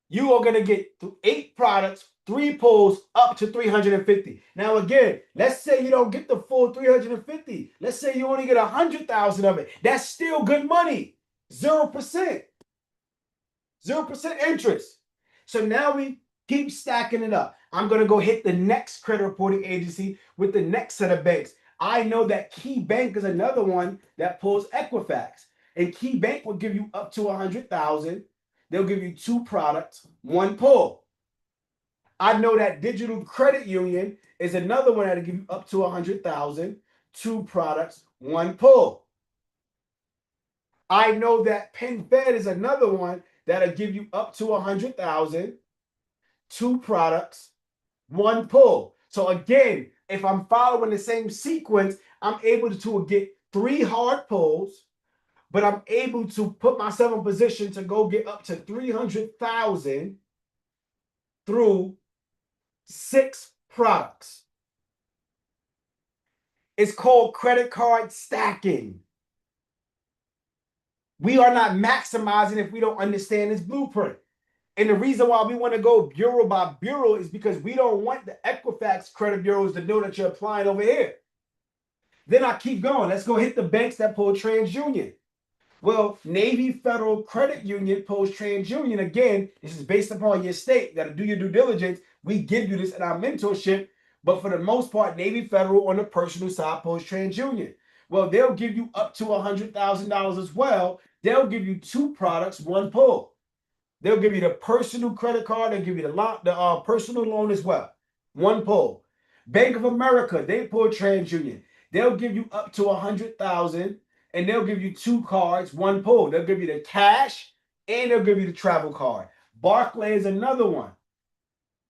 You are going to get through 8 products, 3 pulls, up to 350. Now again, let's say you don't get the full 350. Let's say you only get 100,000 of it. That's still good money. 0%. 0% interest. So now we keep stacking it up. I'm going to go hit the next credit reporting agency with the next set of banks. I know that Key Bank is another one that pulls Equifax. And Key Bank will give you up to 100,000. They'll give you 2 products, 1 pull. I know that Digital Credit Union is another one that'll give you up to 100,000, 2 products, 1 pull. I know that PenFed is another one that'll give you up to 100,000, 2 products, 1 pull. So again, if I'm following the same sequence, I'm able to get 3 hard pulls, but I'm able to put myself in position to go get up to 300,000 through 6 products. It's called credit card stacking. We are not maximizing if we don't understand this blueprint. And the reason why we want to go bureau by bureau is because we don't want the Equifax credit bureaus to know that you're applying over here. Then I keep going. Let's go hit the banks that pull TransUnion. Well, Navy Federal Credit Union pulls TransUnion. Again, this is based upon your state. You got to do your due diligence. We give you this in our mentorship. But for the most part, Navy Federal on the personal side pulls TransUnion. Well, they'll give you up to $100,000 as well. They'll give you 2 products, 1 pull. They'll give you the personal credit card. They'll give you the personal loan as well. 1 pull. Bank of America, they pull TransUnion. They'll give you up to $100,000, and they'll give you 2 cards, 1 pull. They'll give you the cash, and they'll give you the travel card. Barclays is another one.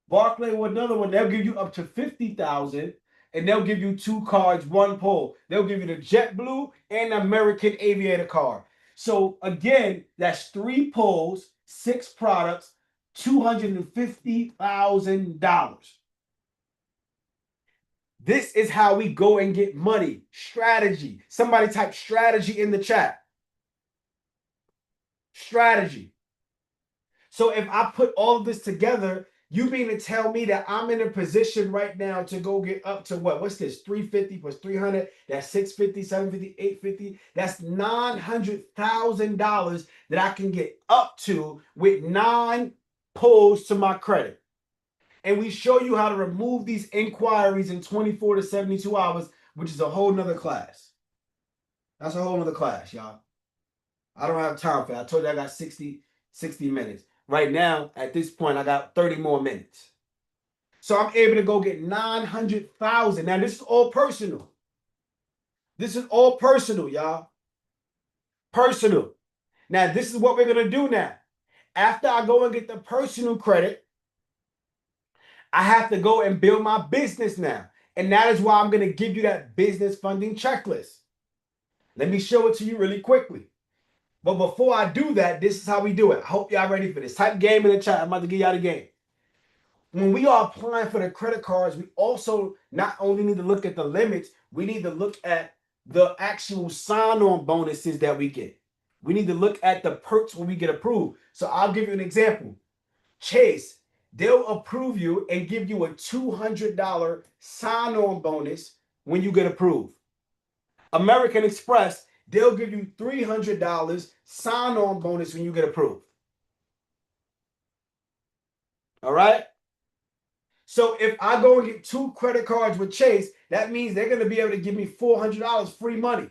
Barclays with another one. They'll give you up to $50,000, and they'll give you 2 cards, 1 pull. They'll give you the JetBlue and the American Aviator card. So again, that's 3 pulls, 6 products, $250,000. This is how we go and get money. Strategy. Somebody type strategy in the chat. Strategy. So if I put all of this together, you mean to tell me that I'm in a position right now to go get up to what? What's this? 350 plus 300. That's 650, 750, 850. That's $900,000 that I can get up to with 9 pulls to my credit. And we show you how to remove these inquiries in 24 to 72 hours, which is a whole nother class. That's a whole nother class, y'all. I don't have time for that. I told you I got 60 minutes. Right now, at this point, I got 30 more minutes. So I'm able to go get 900,000. Now, this is all personal. This is all personal, y'all. Personal. Now, this is what we're going to do now. After I go and get the personal credit, I have to go and build my business now. And that is why I'm going to give you that business funding checklist. Let me show it to you really quickly. But before I do that, this is how we do it. I hope y'all ready for this. Type game in the chat. I'm about to give y'all the game. When we are applying for the credit cards, we also not only need to look at the limits, we need to look at the actual sign-on bonuses that we get. We need to look at the perks when we get approved. So I'll give you an example. Chase, they'll approve you and give you a $200 sign-on bonus when you get approved. American Express, they'll give you $300 sign-on bonus when you get approved. All right? So if I go and get 2 credit cards with Chase, that means they're going to be able to give me $400 free money.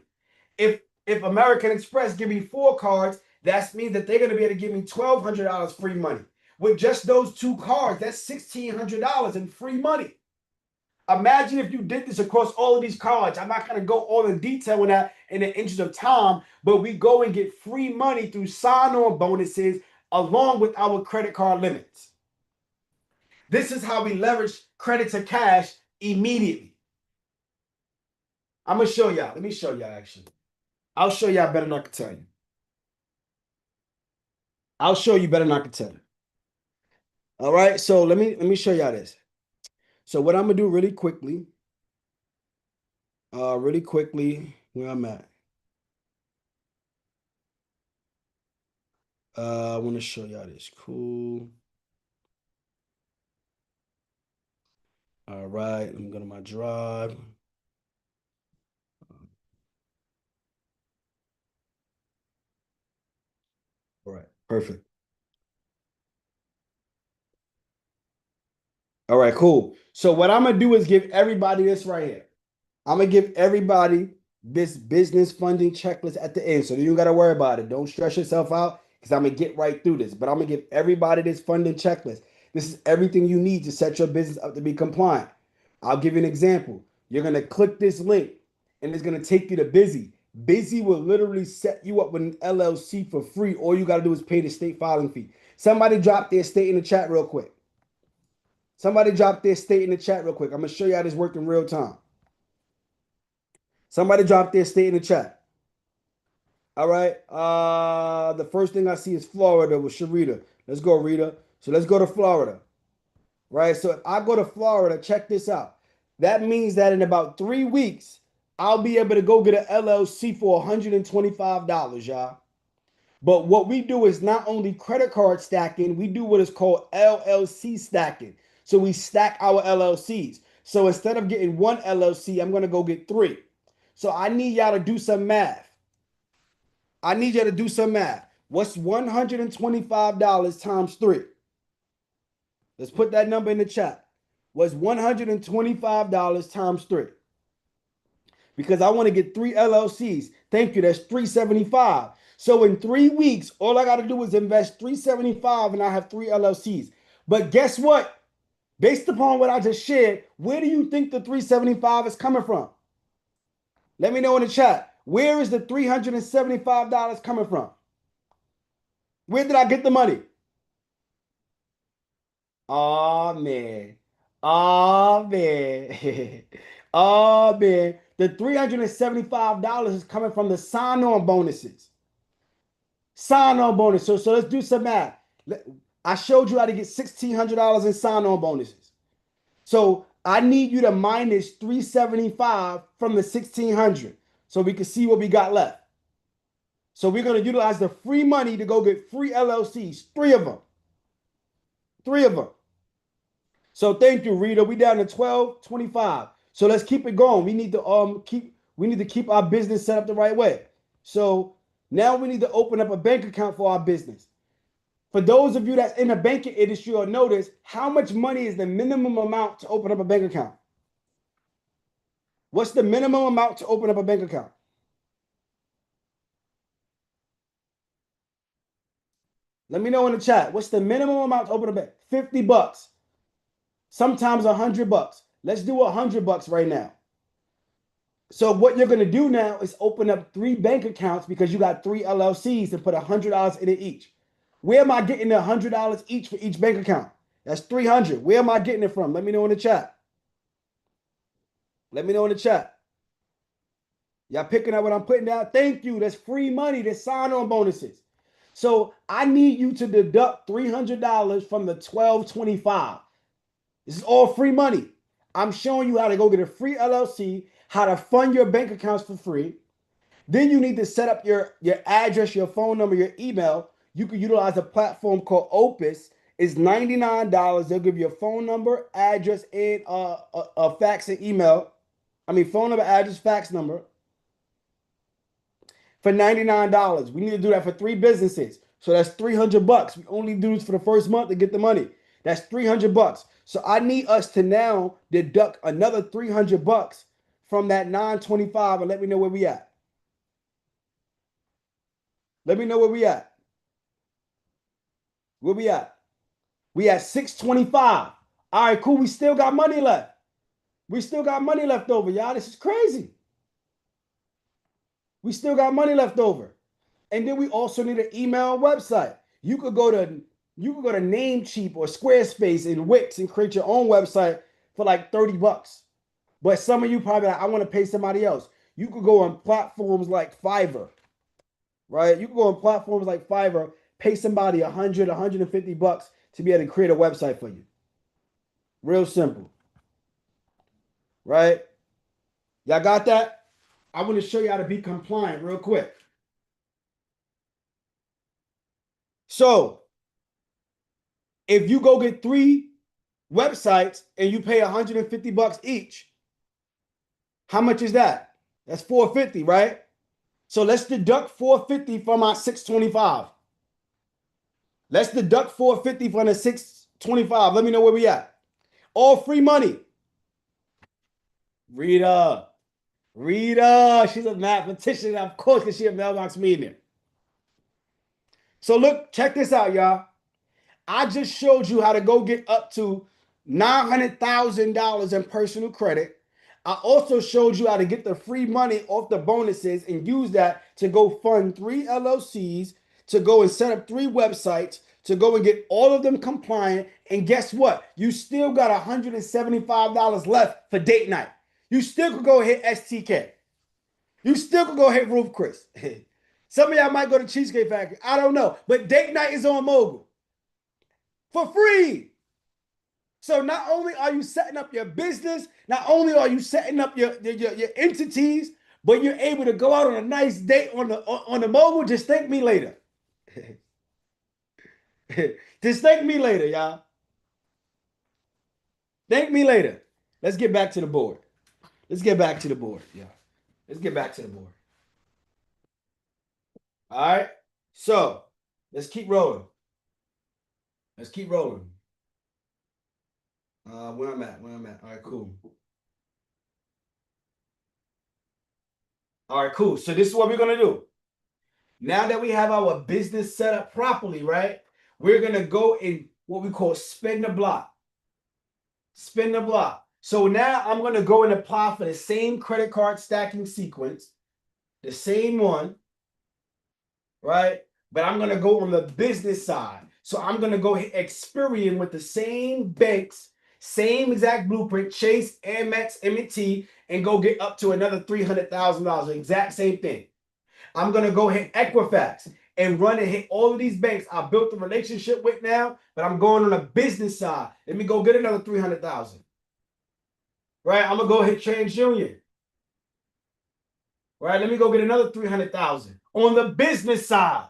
If American Express give me 4 cards, that means that they're going to be able to give me $1,200 free money. With just those 2 cards, that's $1,600 in free money. Imagine if you did this across all of these cards. I'm not going to go all in detail in that in the interest of time, but we go and get free money through sign-on bonuses along with our credit card limits. This is how we leverage credit to cash immediately. I'm going to show y'all. Let me show y'all actually. I'll show y'all better than I can tell you. I'll show you better than I can tell you. All right, so let me show y'all this. So what I'm gonna do really quickly, where I'm at. I want to show y'all this. Cool. All right, I'm going to my drive. All right, perfect. All right, cool. So what I'm gonna do is give everybody this right here. I'm gonna give everybody this business funding checklist at the end. So you don't gotta worry about it. Don't stress yourself out because I'm gonna get right through this. But I'm gonna give everybody this funding checklist. This is everything you need to set your business up to be compliant. I'll give you an example. You're gonna click this link and it's gonna take you to Busy. Busy will literally set you up with an LLC for free. All you gotta do is pay the state filing fee. Somebody drop their state in the chat real quick. Somebody drop their state in the chat real quick. I'm gonna show you how this works in real time. Somebody drop their state in the chat. All right. The first thing I see is Florida with Sharita. Let's go, Rita. So let's go to Florida. Right. So if I go to Florida, check this out. That means that in about 3 weeks, I'll be able to go get an LLC for $125, y'all. But what we do is not only credit card stacking, we do what is called LLC stacking. So we stack our LLCs. So instead of getting 1 LLC, I'm going to go get 3. So I need y'all to do some math. What's $125 times 3? Let's put that number in the chat. What's $125 times 3? Because I want to get 3 LLCs. Thank you. That's $375. So in 3 weeks, all I got to do is invest $375 and I have 3 LLCs. But guess what? Based upon what I just shared, where do you think the $375 is coming from? Let me know in the chat. Where is the $375 coming from? Where did I get the money? Oh, man. Oh, man. Oh, man. The $375 is coming from the sign-on bonuses. Sign-on bonus. So let's do some math. I showed you how to get $1,600 in sign-on bonuses. So I need you to minus $375 from the $1,600 so we can see what we got left. So we're going to utilize the free money to go get free LLCs, 3 of them. 3 of them. So thank you, Rita. We down to 1225. So let's keep it going. We need to keep our business set up the right way. So now we need to open up a bank account for our business. For those of you that's in the banking industry or notice, how much money is the minimum amount to open up a bank account? What's the minimum amount to open up a bank account? Let me know in the chat. What's the minimum amount to open a bank? $50. Sometimes $100. Let's do $100 right now. So what you're going to do now is open up 3 bank accounts because you got 3 LLCs and put $100 in it each. Where am I getting the $100 each for each bank account? That's $300. Where am I getting it from? Let me know in the chat. Let me know in the chat. Y'all picking up what I'm putting down? Thank you. That's free money. That's sign-on bonuses. So I need you to deduct $300 from the $1,225. This is all free money. I'm showing you how to go get a free LLC, how to fund your bank accounts for free. Then you need to set up your address, your phone number, your email. You can utilize a platform called Opus. It's $99. They'll give you a phone number, address, and a fax and email. I mean, phone number, address, fax number for $99. We need to do that for 3 businesses. So that's $300. We only do this for the first month to get the money. That's $300. So I need us to now deduct another $300 from that 925 and let me know where we at. Let me know where we at. Where we at? We at 625. All right, cool. We still got money left. We still got money left over, y'all. This is crazy. We still got money left over. And then we also need an email and website. You could go to Namecheap or Squarespace and Wix and create your own website for like $30. But some of you probably like, I want to pay somebody else. You could go on platforms like Fiverr, right? You could go on platforms like Fiverr, pay somebody $100, $150 to be able to create a website for you. Real simple, right? Y'all got that? I want to show you how to be compliant real quick. So if you go get 3 websites and you pay $150 each, how much is that? That's $450, right? So let's deduct $450 from our 625. Let's deduct $450 from the 625. Let me know where we at. All free money. Rita, she's a mathematician, of course, because she's a mailbox millionaire. So look, check this out, y'all. I just showed you how to go get up to $900,000 in personal credit. I also showed you how to get the free money off the bonuses and use that to go fund 3 LLCs, to go and set up 3 websites, to go and get all of them compliant. And guess what? You still got $175 left for date night. You still could go hit STK. You still could go hit Roof Chris. Some of y'all might go to Cheesecake Factory. I don't know. But date night is on Mogul for free. So not only are you setting up your business, not only are you setting up your entities, but you're able to go out on a nice date on the Mogul. Just thank me later. Just thank me later, y'all. Thank me later. Let's get back to the board. Let's get back to the board, yeah. Let's get back to the board. All right. So let's keep rolling. Let's keep rolling. Where I'm at. All right, cool. All right, cool. So this is what we're gonna do. Now that we have our business set up properly, right? We're gonna go in what we call spin the block. Spin the block. So now I'm gonna go and apply for the same credit card stacking sequence, the same one, right? But I'm gonna go on the business side. So I'm gonna go Experian with the same banks, same exact blueprint, Chase, Amex, M&T, and go get up to another $300,000. Exact same thing. I'm gonna go hit Equifax and run and hit all of these banks I built a relationship with now, but I'm going on the business side. Let me go get another $300,000. Right? I'm gonna go hit TransUnion. Right? Let me go get another $300,000 on the business side.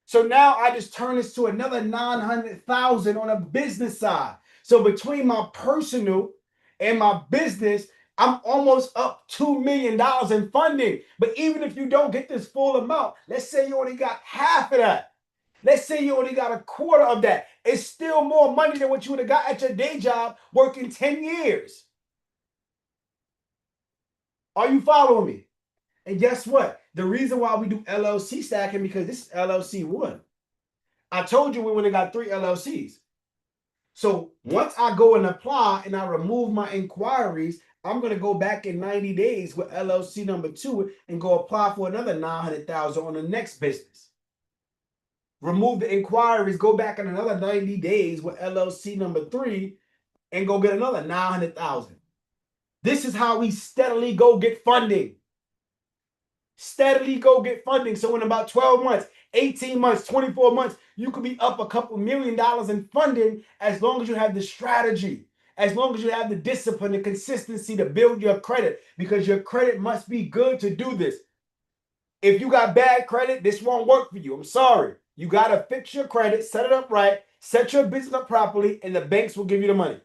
So now I just turn this to another $900,000 on a business side. So between my personal and my business, I'm almost up $2 million in funding. But even if you don't get this full amount, let's say you only got half of that. Let's say you only got a quarter of that. It's still more money than what you would have got at your day job working 10 years. Are you following me? And guess what? The reason why we do LLC stacking, because this is LLC 1. I told you we only got 3 LLCs. So once I go and apply and I remove my inquiries, I'm going to go back in 90 days with LLC number 2 and go apply for another $900,000 on the next business. Remove the inquiries, go back in another 90 days with LLC number 3 and go get another $900,000. This is how we steadily go get funding. Steadily go get funding. So in about 12 months, 18 months, 24 months, you could be up a couple $1 million in funding as long as you have the strategy, as long as you have the discipline, the consistency to build your credit, because your credit must be good to do this. If you got bad credit, this won't work for you. I'm sorry. You got to fix your credit, set it up right, Set your business up properly, and the banks will give you the money.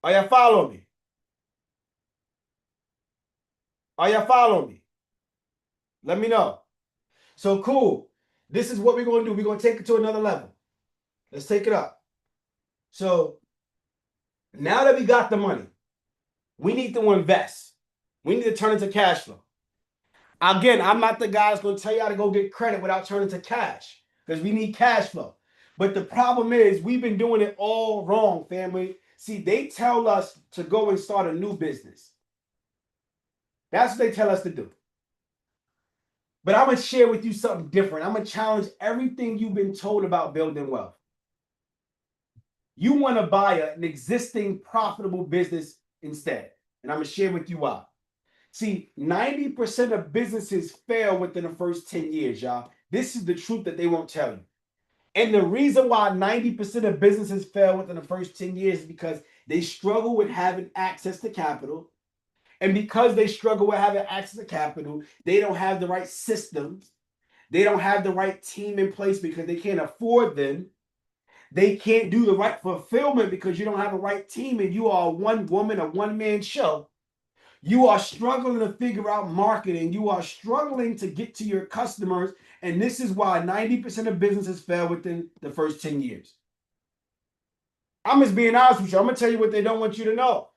Are y'all following me? Are y'all following me? Let me know. So cool. This is what we're going to do. We're going to take it to another level. Let's take it up. So now that we got the money, we need to invest. We need to turn into cash flow. Again, I'm not the guy that's going to tell you how to go get credit without turning to cash, because we need cash flow. But the problem is we've been doing it all wrong, family. See, they tell us to go and start a new business. That's what they tell us to do. But I'm going to share with you something different. I'm going to challenge everything you've been told about building wealth. You want to buy an existing profitable business instead. And I'm going to share with you why. See, 90% of businesses fail within the first 10 years, y'all. This is the truth that they won't tell you. And the reason why 90% of businesses fail within the first 10 years is because they struggle with having access to capital. And because they struggle with having access to capital, they don't have the right systems. They don't have the right team in place because they can't afford them. They can't do the right fulfillment because you don't have a right team and you are a one woman, a one man show. You are struggling to figure out marketing. You are struggling to get to your customers. And this is why 90% of businesses fail within the first 10 years. I'm just being honest with you. I'm going to tell you what they don't want you to know.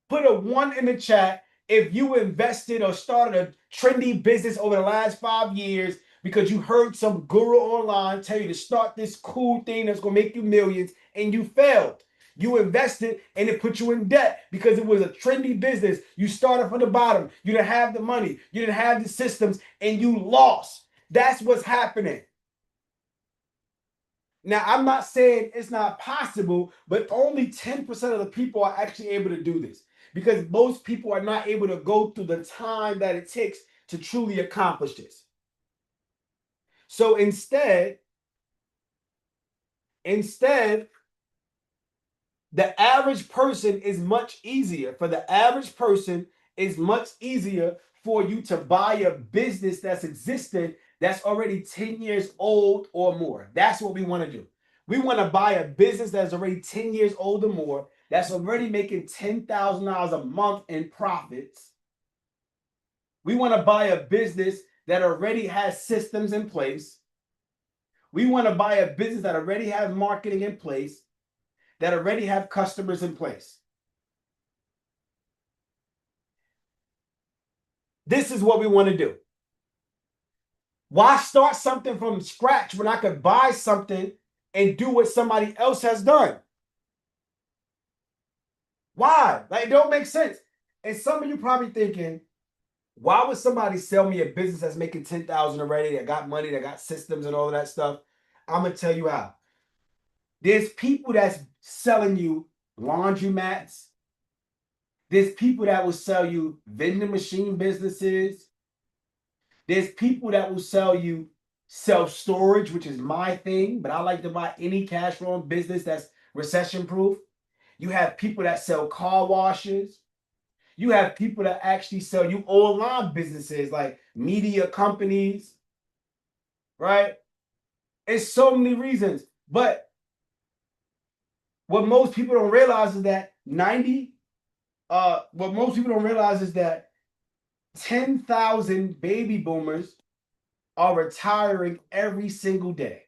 Put a 1 in the chat if you invested or started a trendy business over the last 5 years because you heard some guru online tell you to start this cool thing that's going to make you millions and you failed. You invested and it put you in debt because it was a trendy business. You started from the bottom. You didn't have the money. You didn't have the systems and you lost. That's what's happening. Now, I'm not saying it's not possible, but only 10% of the people are actually able to do this because most people are not able to go through the time that it takes to truly accomplish this. So instead, the average person is much easier. For the average person, it's much easier for you to buy a business that's existing that's already 10 years old or more. That's what we want to do. We want to buy a business that's already 10 years old or more, that's already making $10,000 a month in profits. We want to buy a business that already has systems in place. We want to buy a business that already has marketing in place, that already have customers in place. This is what we want to do. Why start something from scratch when I could buy something and do what somebody else has done? Why? Like, it don't make sense. And some of you probably thinking, why would somebody sell me a business that's making 10,000 already, that got money, that got systems and all of that stuff? I'm going to tell you how. There's people that's selling you laundromats. There's people that will sell you vending machine businesses. There's people that will sell you self-storage, which is my thing, but I like to buy any cash flowing business that's recession-proof. You have people that sell car washes. You have people that actually sell you online businesses like media companies, right? It's so many reasons. But what most people don't realize is that 10,000 baby boomers are retiring every single day.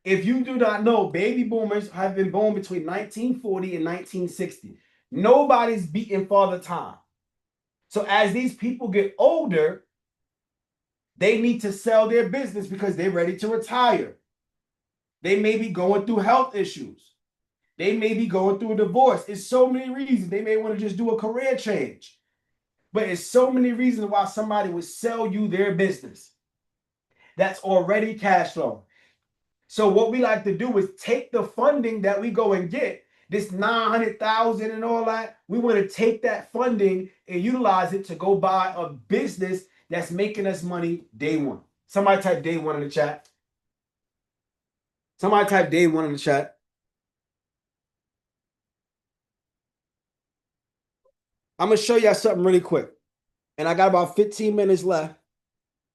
If you do not know, baby boomers have been born between 1940 and 1960. Nobody's beating Father Time. So as these people get older, they need to sell their business because they're ready to retire. They may be going through health issues. They may be going through a divorce. It's so many reasons. They may want to just do a career change. But it's so many reasons why somebody would sell you their business that's already cash flow. So what we like to do is take the funding that we go and get, this 900,000 and all that. We want to take that funding and utilize it to go buy a business that's making us money day one. Somebody type day one in the chat. Somebody type day one in the chat. I'm going to show y'all something really quick. And I got about 15 minutes left.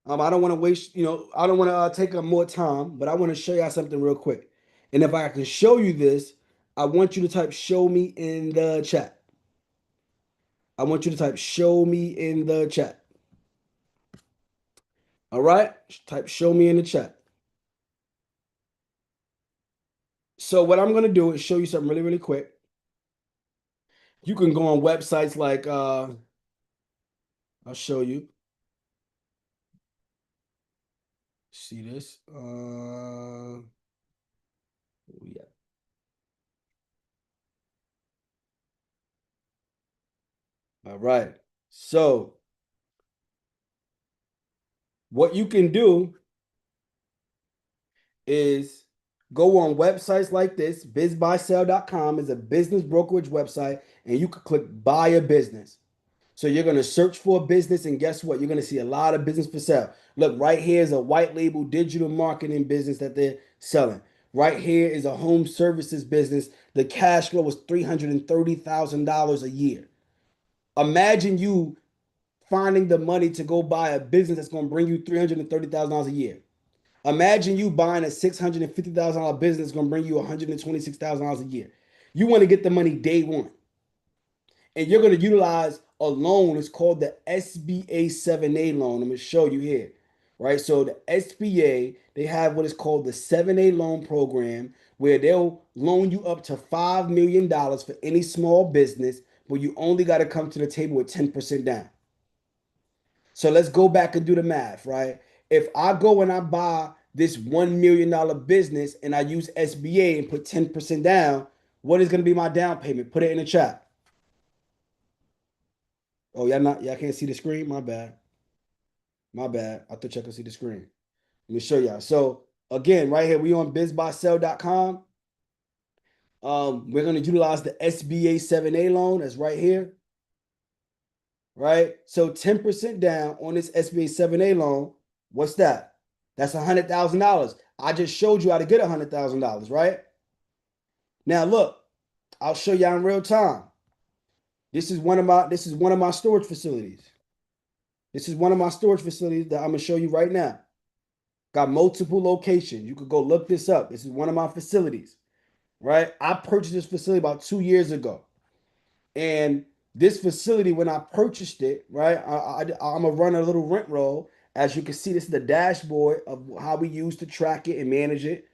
I don't want to waste, I don't want to take up more time, but I want to show y'all something real quick. And if I can show you this, I want you to type show me in the chat. I want you to type show me in the chat. All right? Type show me in the chat. So what I'm going to do is show you something really, really quick. You can go on websites like, I'll show you. See this? Yeah. All right. So what you can do is go on websites like this. Bizbuysell.com is a business brokerage website, and you can click buy a business. So you're going to search for a business, and guess what? You're going to see a lot of business for sale. Look, right here is a white label digital marketing business that they're selling. Right here is a home services business. The cash flow is $330,000 a year. Imagine you finding the money to go buy a business that's going to bring you $330,000 a year. Imagine you buying a $650,000 business that's going to bring you $126,000 a year. You want to get the money day one. And you're going to utilize a loan. It's called the SBA 7A loan. I'm going to show you here. Right? So the SBA, they have what is called the 7A loan program where they'll loan you up to $5 million for any small business, but you only got to come to the table with 10% down. So let's go back and do the math, right? If I go and I buy this $1 million business and I use SBA and put 10% down, what is going to be my down payment? Put it in the chat. Oh, y'all can't see the screen? My bad. My bad. I thought y'all could see the screen. Let me show y'all. So again, right here, we on bizbuysell.com. We're going to utilize the SBA 7A loan. That's right here. Right? So 10% down on this SBA 7A loan. What's that? That's $100,000. I just showed you how to get $100,000, right? Now look, I'll show y'all in real time. This is one of my storage facilities. This is one of my storage facilities that I'm gonna show you right now. Got multiple locations. You could go look this up. This is one of my facilities, right? I purchased this facility about 2 years ago. And this facility, when I purchased it, right, I'm gonna run a little rent roll. As you can see, this is the dashboard of how we use to track it and manage it,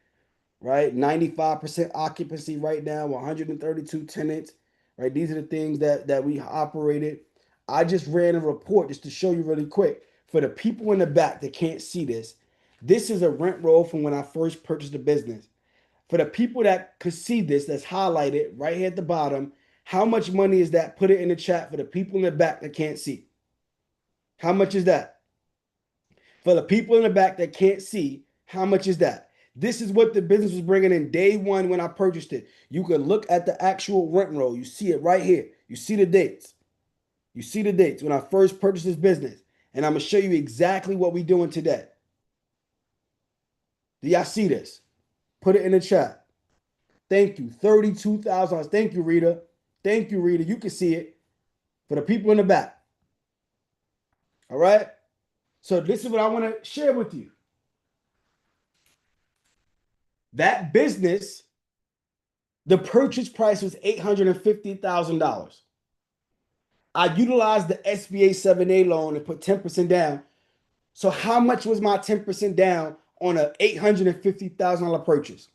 right? 95% occupancy right now, 132 tenants, right? These are the things that we operated. I just ran a report just to show you really quick. For the people in the back that can't see this, this is a rent roll from when I first purchased the business. For the people that could see this, that's highlighted right here at the bottom, how much money is that? Put it in the chat for the people in the back that can't see. How much is that? For the people in the back that can't see, how much is that? This is what the business was bringing in day one when I purchased it. You can look at the actual rent roll. You see it right here. You see the dates. You see the dates when I first purchased this business. And I'm going to show you exactly what we're doing today. Do y'all see this? Put it in the chat. Thank you. $32,000. Thank you, Rita. Thank you, Rita. You can see it for the people in the back. All right. So this is what I want to share with you. That business, the purchase price was $850,000. I utilized the SBA 7A loan and put 10% down. So how much was my 10% down on an $850,000 purchase?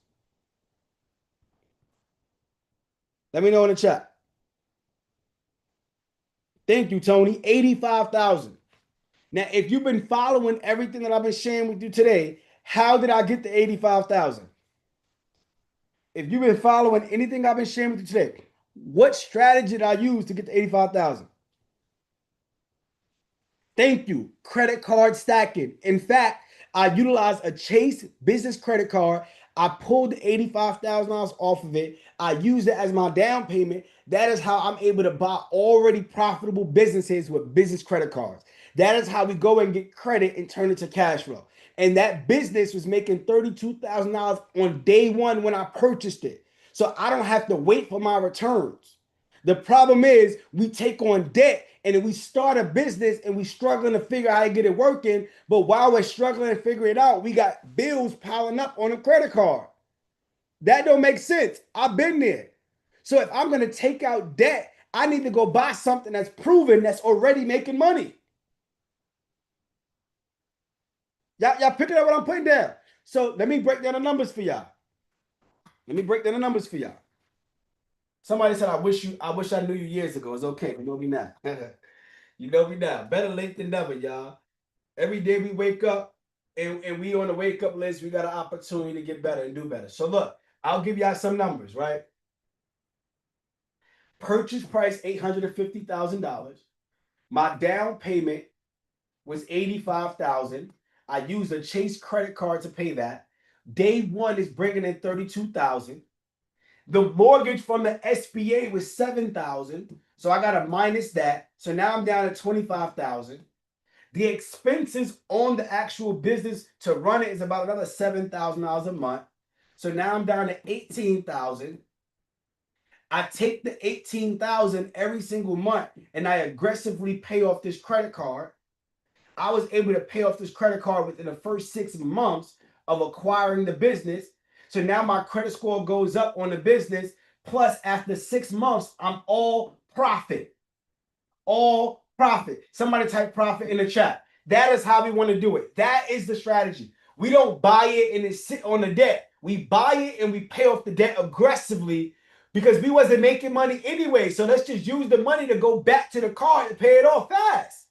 Let me know in the chat. Thank you, Tony. 85,000. Now, if you've been following everything that I've been sharing with you today, how did I get the 85,000? If you've been following anything I've been sharing with you today, what strategy did I use to get the 85,000? Thank you. Credit card stacking. In fact, I utilized a Chase business credit card. I pulled the $85,000 off of it. I used it as my down payment. That is how I'm able to buy already profitable businesses with business credit cards. That is how we go and get credit and turn it to cash flow. And that business was making $32,000 on day one when I purchased it. So I don't have to wait for my returns. The problem is we take on debt and then we start a business and we struggling to figure out how to get it working. But while we're struggling to figure it out, we got bills piling up on a credit card. That don't make sense. I've been there. So if I'm going to take out debt, I need to go buy something that's proven that's already making money. Y'all picking up what I'm putting down. So let me break down the numbers for y'all. Somebody said, I wish I knew you years ago. It's okay. You know me now. You know me now. Better late than never, y'all. Every day we wake up and we on the wake up list, we got an opportunity to get better and do better. So look, I'll give y'all some numbers, right? Purchase price $850,000. My down payment was $85,000. I used a Chase credit card to pay that. Day one is bringing in $32,000. The mortgage from the SBA was $7,000. So I got to minus that. So now I'm down to $25,000. The expenses on the actual business to run it is about another $7,000 a month. So now I'm down to $18,000. I take the $18,000 every single month and I aggressively pay off this credit card. I was able to pay off this credit card within the first 6 months of acquiring the business. So now my credit score goes up on the business. Plus, after 6 months, I'm all profit. All profit. Somebody type profit in the chat. That is how we want to do it. That is the strategy. We don't buy it and it sit on the debt. We buy it and we pay off the debt aggressively because we wasn't making money anyway. So let's just use the money to go back to the car and pay it off fast.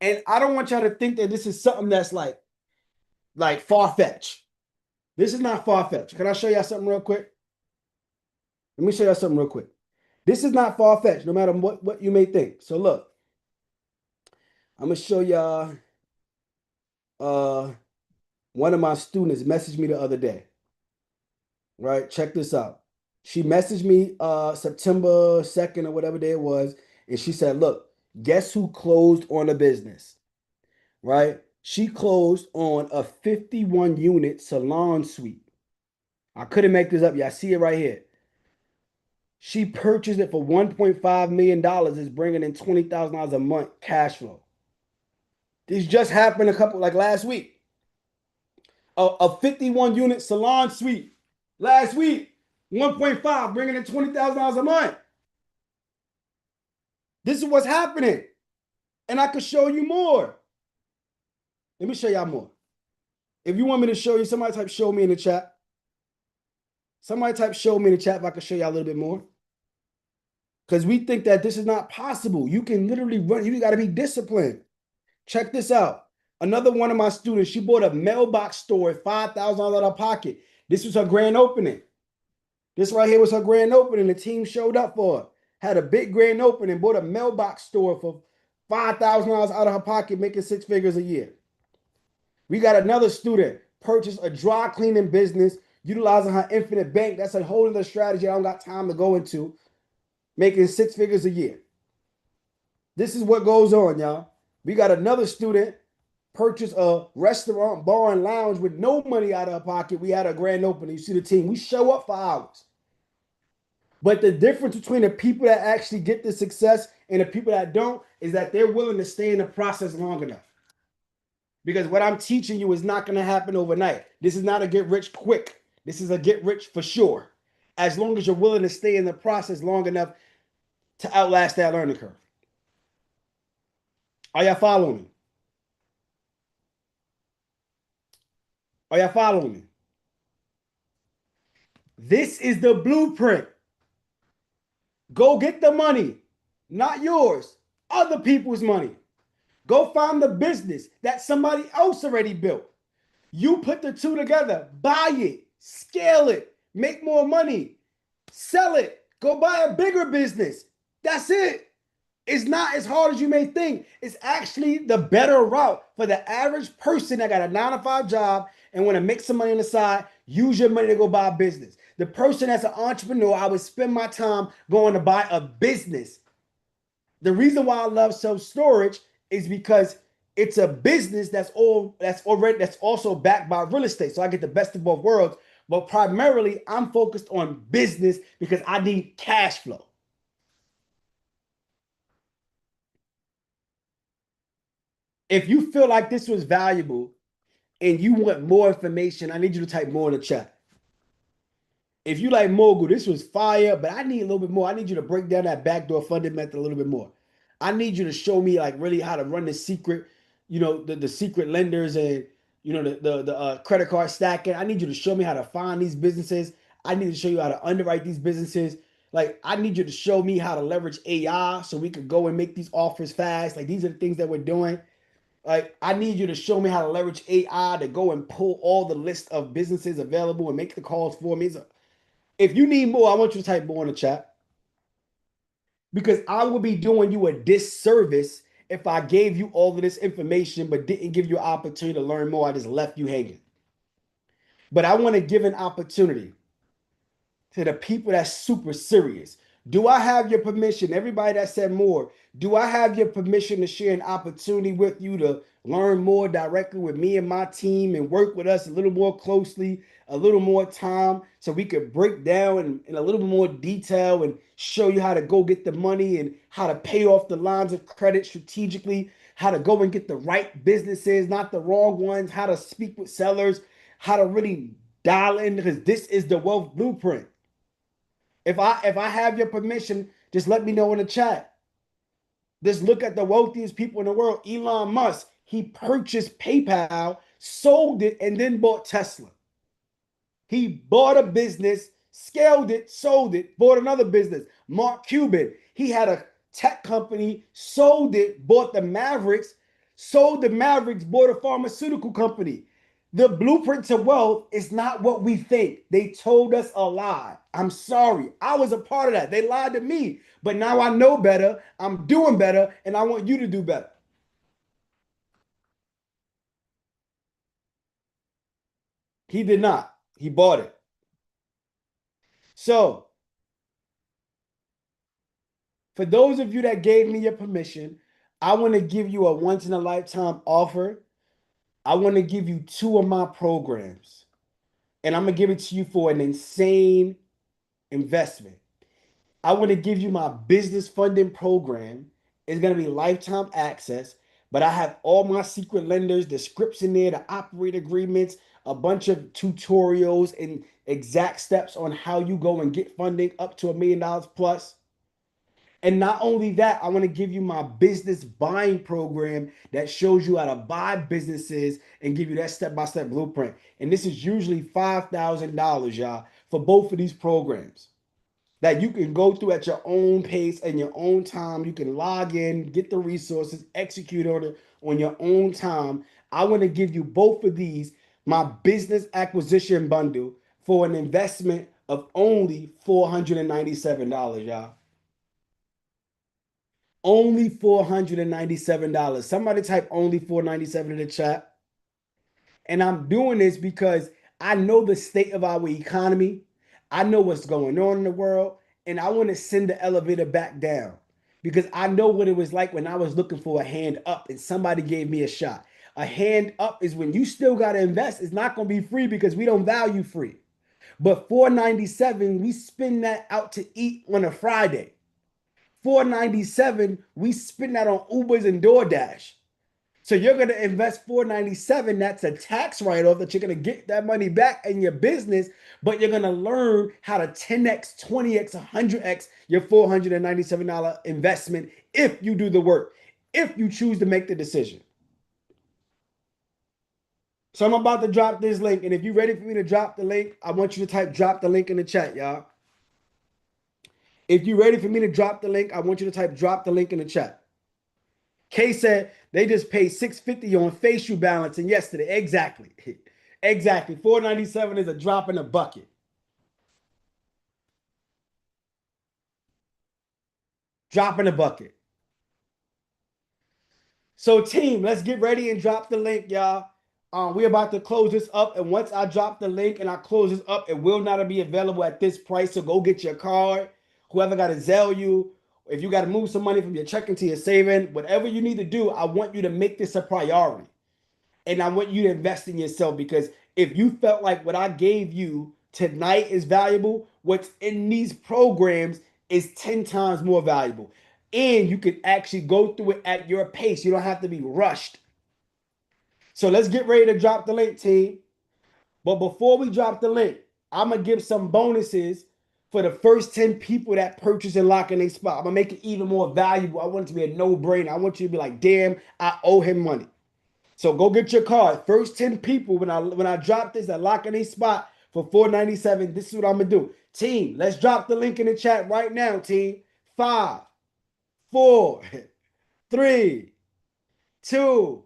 And I don't want y'all to think that this is something that's like far-fetched. This is not far-fetched. Can I show y'all something real quick? Let me show y'all something real quick. This is not far-fetched, no matter what you may think. So look, I'm gonna show y'all one of my students messaged me the other day. Right? Check this out. She messaged me September 2nd or whatever day it was, and she said, look, guess who closed on a business? Right? She closed on a 51 unit salon suite. I couldn't make this up. Y'all see it right here. She purchased it for $1.5 million. It's bringing in $20,000 a month cash flow. This just happened last week. A 51 unit salon suite last week, 1.5, bringing in $20,000 a month. This is what's happening. And I could show you more. Let me show y'all more. If you want me to show you, somebody type show me in the chat. Somebody type show me in the chat if I can show y'all a little bit more. Because we think that this is not possible. You can literally run, you got to be disciplined. Check this out. Another one of my students, she bought a mailbox store at $5,000 out of pocket. This was her grand opening. This right here was her grand opening. The team showed up for her. Had a big grand opening, bought a mailbox store for $5,000 out of her pocket, making 6 figures a year. We got another student, purchased a dry cleaning business, utilizing her infinite bank. That's a whole other strategy I don't got time to go into, making 6 figures a year. This is what goes on, y'all. We got another student, purchased a restaurant, bar, and lounge with no money out of her pocket. We had a grand opening. You see the team. We show up for hours. But the difference between the people that actually get the success and the people that don't is that they're willing to stay in the process long enough. Because what I'm teaching you is not going to happen overnight. This is not a get rich quick. This is a get rich for sure. As long as you're willing to stay in the process long enough to outlast that learning curve. Are y'all following me? Are y'all following me? This is the blueprint. Go get the money, not yours, other people's money. Go find the business that somebody else already built. You put the two together, buy it, scale it, make more money, sell it, go buy a bigger business. That's it. It's not as hard as you may think. It's actually the better route for the average person that got a 9-to-5 job and want to make some money on the side. Use your money to go buy a business. The person that's an entrepreneur, I would spend my time going to buy a business. The reason why I love self-storage is because it's a business that's also backed by real estate. So I get the best of both worlds. But primarily, I'm focused on business because I need cash flow. If you feel like this was valuable and you want more information, I need you to type more in the chat. If you like mogul, this was fire, but I need a little bit more. I need you to break down that backdoor funding method a little bit more. I need you to show me like really how to run the secret, the secret lenders and the credit card stacking. I need you to show me how to find these businesses. I need to show you how to underwrite these businesses. Like I need you to show me how to leverage AI so we could go and make these offers fast. Like these are the things that we're doing. Like I need you to show me how to leverage AI to go and pull all the list of businesses available and make the calls for me. If you need more, I want you to type more in the chat because I would be doing you a disservice if I gave you all of this information but didn't give you an opportunity to learn more. I just left you hanging. But I want to give an opportunity to the people that's super serious. Do I have your permission? Everybody that said more, do I have your permission to share an opportunity with you to learn more directly with me and my team and work with us a little more closely, a little more time so we could break down in a little bit more detail and show you how to go get the money and how to pay off the lines of credit strategically, how to go and get the right businesses, not the wrong ones, how to speak with sellers, how to really dial in because this is the wealth blueprint. If I have your permission, just let me know in the chat. Just look at the wealthiest people in the world. Elon Musk, he purchased PayPal, sold it, and then bought Tesla. He bought a business, scaled it, sold it, bought another business. Mark Cuban, he had a tech company, sold it, bought the Mavericks, sold the Mavericks, bought a pharmaceutical company. The blueprint to wealth is not what we think. They told us a lie. I'm sorry. I was a part of that. They lied to me. But now I know better. I'm doing better. And I want you to do better. He did not. He bought it. So, for those of you that gave me your permission, I want to give you a once in a lifetime offer. I want to give you two of my programs. And I'm going to give it to you for an insane investment. I want to give you my business funding program. It's going to be lifetime access, but I have all my secret lenders, the scripts in there, the operate agreements, a bunch of tutorials and exact steps on how you go and get funding up to $1 million plus. And not only that, I want to give you my business buying program that shows you how to buy businesses and give you that step-by-step blueprint. And this is usually $5,000, y'all, for both of these programs that you can go through at your own pace and your own time. You can log in, get the resources, execute on it on your own time. I want to give you both of these, my business acquisition bundle, for an investment of only $497, y'all. Only $497. Somebody type only $497 in the chat. And I'm doing this because I know the state of our economy. I know what's going on in the world. And I want to send the elevator back down because I know what it was like when I was looking for a hand up and somebody gave me a shot. A hand up is when you still got to invest. It's not going to be free because we don't value free. But 497, we spend that out to eat on a Friday. 497, we spend that on Ubers and DoorDash. So you're going to invest 497. That's a tax write-off that you're going to get that money back in your business, but you're going to learn how to 10x, 20x, 100x your $497 investment if you do the work, if you choose to make the decision. So I'm about to drop this link, and if you're ready for me to drop the link, I want you to type drop the link in the chat, y'all. If you're ready for me to drop the link, I want you to type drop the link in the chat. Kay said they just paid $650 on facial balancing yesterday. Exactly. Exactly. 497 is a drop in the bucket. Drop in the bucket. So, team, let's get ready and drop the link, y'all. We're about to close this up. And once I drop the link and I close this up, it will not be available at this price. So go get your card. Whoever got to Zelle you, if you got to move some money from your checking to your saving, whatever you need to do, I want you to make this a priority. And I want you to invest in yourself, because if you felt like what I gave you tonight is valuable, what's in these programs is 10 times more valuable. And you can actually go through it at your pace. You don't have to be rushed. So let's get ready to drop the link, team. But before we drop the link, I'm going to give some bonuses for the first 10 people that purchase and lock in a spot. I'm going to make it even more valuable. I want it to be a no-brainer. I want you to be like, damn, I owe him money. So go get your card. First 10 people, when I drop this at lock in a spot for $4.97, this is what I'm going to do. Team, let's drop the link in the chat right now, team. 5, 4, 3, 2,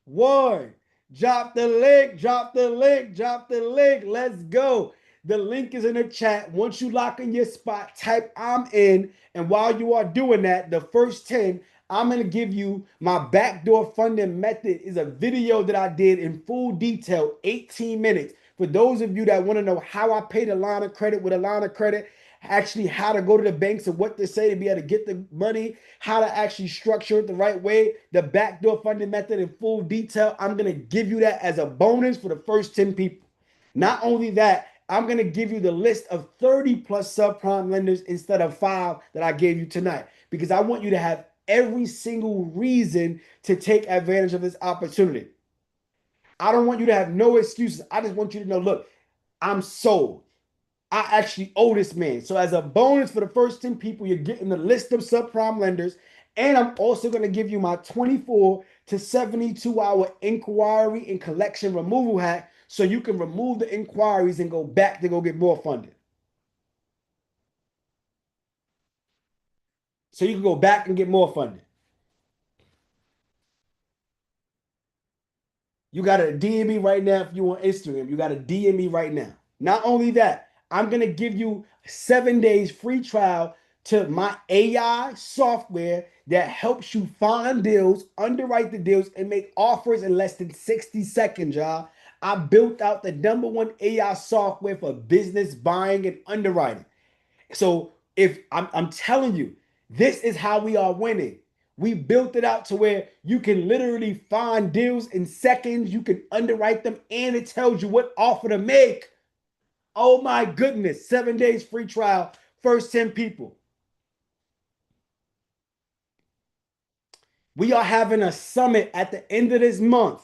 1. Drop the link, drop the link, drop the link. Let's go. The link is in the chat. Once you lock in your spot, type I'm in. And while you are doing that, the first 10, I'm going to give you my backdoor funding method. Is a video that I did in full detail, 18 minutes. For those of you that want to know how I paid a line of credit with a line of credit, actually how to go to the banks and what to say to be able to get the money, how to actually structure it the right way, the backdoor funding method in full detail. I'm going to give you that as a bonus for the first 10 people. Not only that, I'm going to give you the list of 30 plus subprime lenders instead of 5 that I gave you tonight, because I want you to have every single reason to take advantage of this opportunity. I don't want you to have no excuses. I just want you to know, look, I'm sold. I actually owe this man. So as a bonus for the first 10 people, you're getting the list of subprime lenders. And I'm also going to give you my 24 to 72 hour inquiry and collection removal hack, so you can remove the inquiries and go back to go get more funding. So you can go back and get more funding. You got to DM me right now if you on Instagram. You got to DM me right now. Not only that, I'm going to give you 7 days free trial to my AI software that helps you find deals, underwrite the deals, and make offers in less than 60 seconds, y'all. I built out the #1 AI software for business buying and underwriting. So if I'm telling you, this is how we are winning. We built it out to where you can literally find deals in seconds. You can underwrite them, and it tells you what offer to make. Oh my goodness. 7 days free trial. First 10 people. We are having a summit at the end of this month.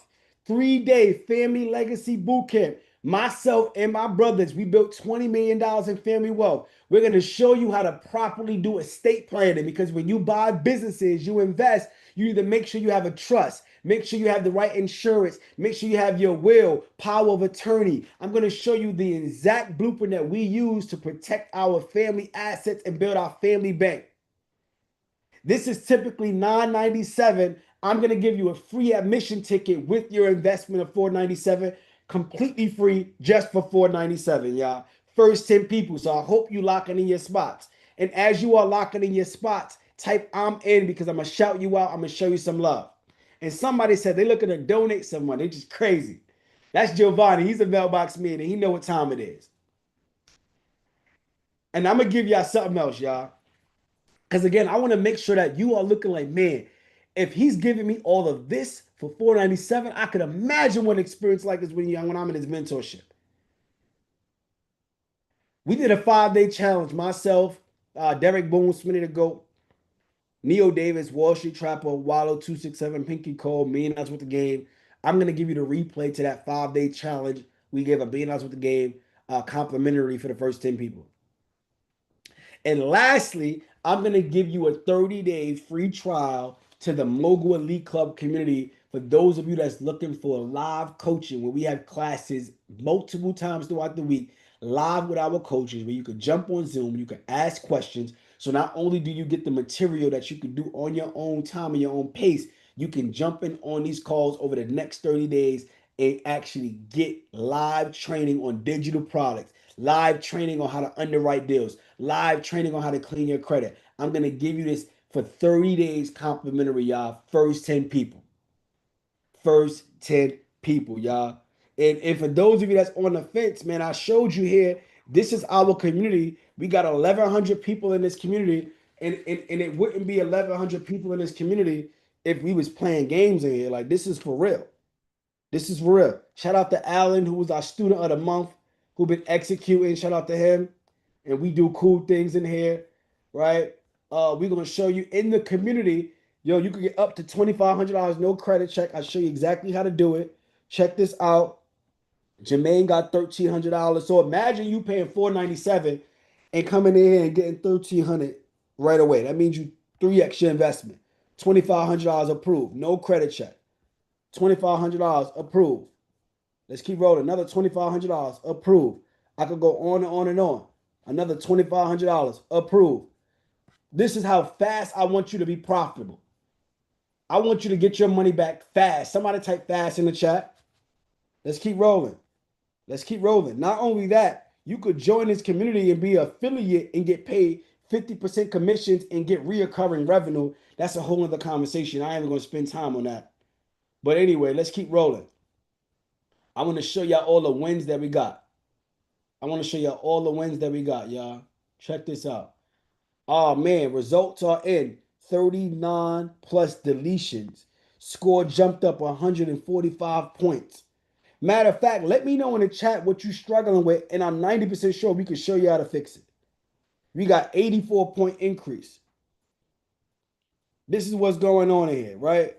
3-day family legacy boot camp. Myself and my brothers, we built $20 million in family wealth. We're going to show you how to properly do estate planning, because when you buy businesses, you invest, you need to make sure you have a trust. Make sure you have the right insurance. Make sure you have your will, power of attorney. I'm going to show you the exact blueprint that we use to protect our family assets and build our family bank. This is typically $9.97. I'm going to give you a free admission ticket with your investment of $4.97, completely free, just for $4.97, y'all. First 10 people. So I hope you locking in your spots. And as you are locking in your spots, type I'm in, because I'm going to shout you out. I'm going to show you some love. And somebody said they're looking to donate some money. It's just crazy. That's Giovanni. He's a mailbox man, and he know what time it is. And I'm going to give y'all something else, y'all. Because again, I want to make sure that you are looking like, man, if he's giving me all of this for $4.97, I could imagine what an experience like this when I'm in his mentorship. We did a 5-day challenge. Myself, Derek Boone, Smitty the Goat, Neo Davis, Wall Street Trapper, Wallow 267, Pinky Cole, Millionaires with the Game. I'm going to give you the replay to that 5-day challenge. We gave a Millionaires with the Game complimentary for the first 10 people. And lastly, I'm going to give you a 30-day free trial to the Mogul Elite Club community for those of you that's looking for live coaching, where we have classes multiple times throughout the week, live with our coaches, where you can jump on Zoom, you can ask questions. So not only do you get the material that you can do on your own time and your own pace, you can jump in on these calls over the next 30 days and actually get live training on digital products, live training on how to underwrite deals, live training on how to clean your credit. I'm going to give you this for 30 days complimentary, y'all. First 10 people. First 10 people, y'all. And for those of you that's on the fence, man, I showed you here. This is our community. We got 1,100 people in this community. And it wouldn't be 1,100 people in this community if we was playing games in here. Like, this is for real. This is real. Shout out to Alan, who was our student of the month, who been executing. Shout out to him. And we do cool things in here, right? We're gonna show you in the community. Yo, you can get up to $2,500, no credit check. I'll show you exactly how to do it. Check this out. Jermaine got $1,300. So imagine you paying $497 and coming in here and getting $1,300 right away. That means you 3x your investment. $2,500 approved, no credit check. $2,500 approved. Let's keep rolling. Another $2,500 approved. I could go on and on and on. Another $2,500 approved. This is how fast I want you to be profitable. I want you to get your money back fast. Somebody type fast in the chat. Let's keep rolling. Let's keep rolling. Not only that, you could join this community and be an affiliate and get paid 50% commissions and get reoccurring revenue. That's a whole other conversation. I ain't even going to spend time on that. But anyway, let's keep rolling. I want to show y'all all the wins that we got. Y'all. Check this out. Oh, man. Results are in. 39 plus deletions. Score jumped up 145 points. Matter of fact, let me know in the chat what you're struggling with, and I'm 90% sure we can show you how to fix it. We got 84-point increase. This is what's going on in here, right?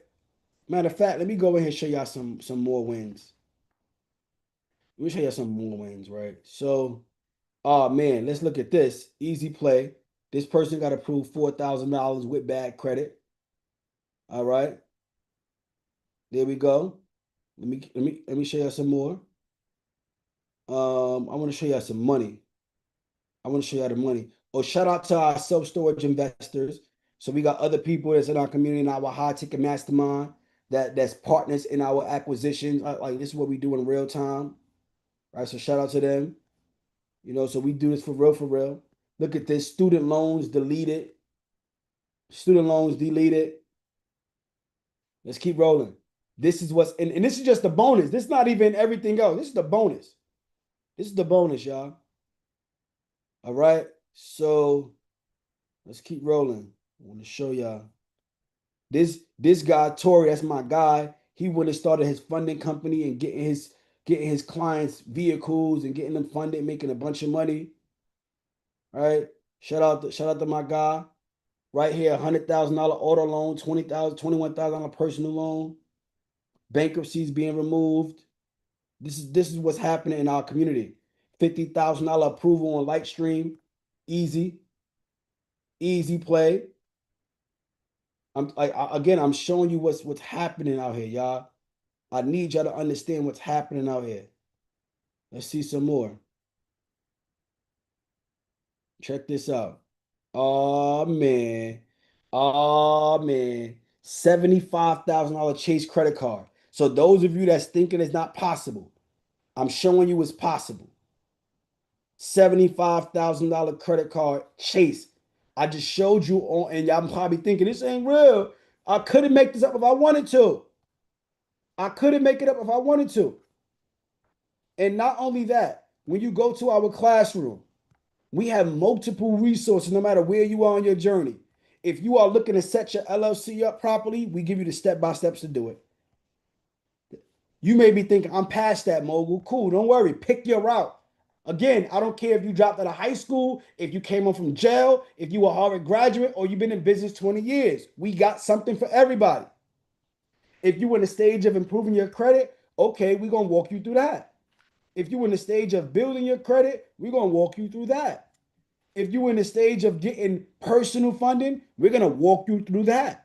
Matter of fact, let me go ahead and show y'all some more wins. Let me show you some more wins, right? So, oh man, let's look at this. Easy play. This person got approved $4,000 with bad credit. All right. There we go. Let me show you some more. I want to show you some money. The money. Oh, shout out to our self-storage investors. So we got other people that's in our community in our high ticket mastermind that's partners in our acquisitions. Like this is what we do in real time. Right. So shout out to them. So we do this for real, for real. Look at this. Student loans deleted. Let's keep rolling. This is what's and this is just the bonus. This is not even everything else. This is the bonus. Y'all. All right. So let's keep rolling. I want to show y'all. This guy, Tori, that's my guy. He would have started his funding company and getting his clients vehicles and getting them funded, making a bunch of money. All right. Shout out to my guy. Right here, $100,000 auto loan, $20,000, $21,000 personal loan. Bankruptcies being removed. This is what's happening in our community. $50,000 approval on Lightstream. Easy play. I'm showing you what's happening out here, y'all. I need y'all to understand what's happening out here. Let's see some more. Check this out. Oh man. $75,000 Chase credit card. So those of you that's thinking it's not possible, I'm showing you it's possible. $75,000 credit card Chase. I just showed you on, and y'all probably thinking this ain't real. I couldn't make this up if I wanted to. I couldn't make it up if I wanted to. And not only that, when you go to our classroom, we have multiple resources no matter where you are on your journey. If you are looking to set your LLC up properly, we give you the step-by-steps to do it. You may be thinking, I'm past that, mogul. Cool, don't worry. Pick your route. Again, I don't care if you dropped out of high school, if you came home from jail, if you were a Harvard graduate, or you've been in business 20 years. We got something for everybody. If you're in the stage of improving your credit, okay, we're going to walk you through that. If you're in the stage of building your credit, we're going to walk you through that. If you're in the stage of getting personal funding, we're going to walk you through that.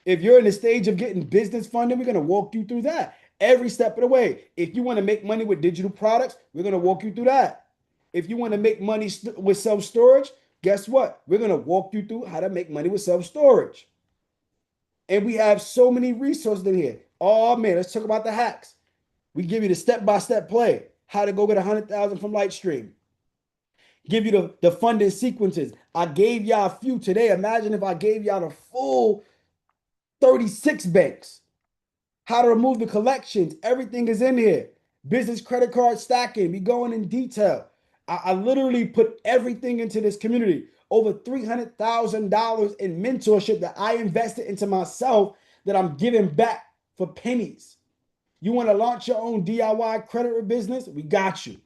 If you're in the stage of getting business funding, we're going to walk you through that every step of the way. If you want to make money with digital products, we're going to walk you through that. If you want to make money with self-storage, guess what? We're going to walk you through how to make money with self-storage. And we have so many resources in here. Oh man, let's talk about the hacks. We give you the step-by-step play, how to go get 100,000 from Lightstream. Give you the funding sequences. I gave y'all a few today. Imagine if I gave y'all the full 36 banks. How to remove the collections. Everything is in here. Business credit card stacking. We going in detail. I literally put everything into this community. Over $300,000 in mentorship that I invested into myself that I'm giving back for pennies. You want to launch your own DIY credit business? We got you.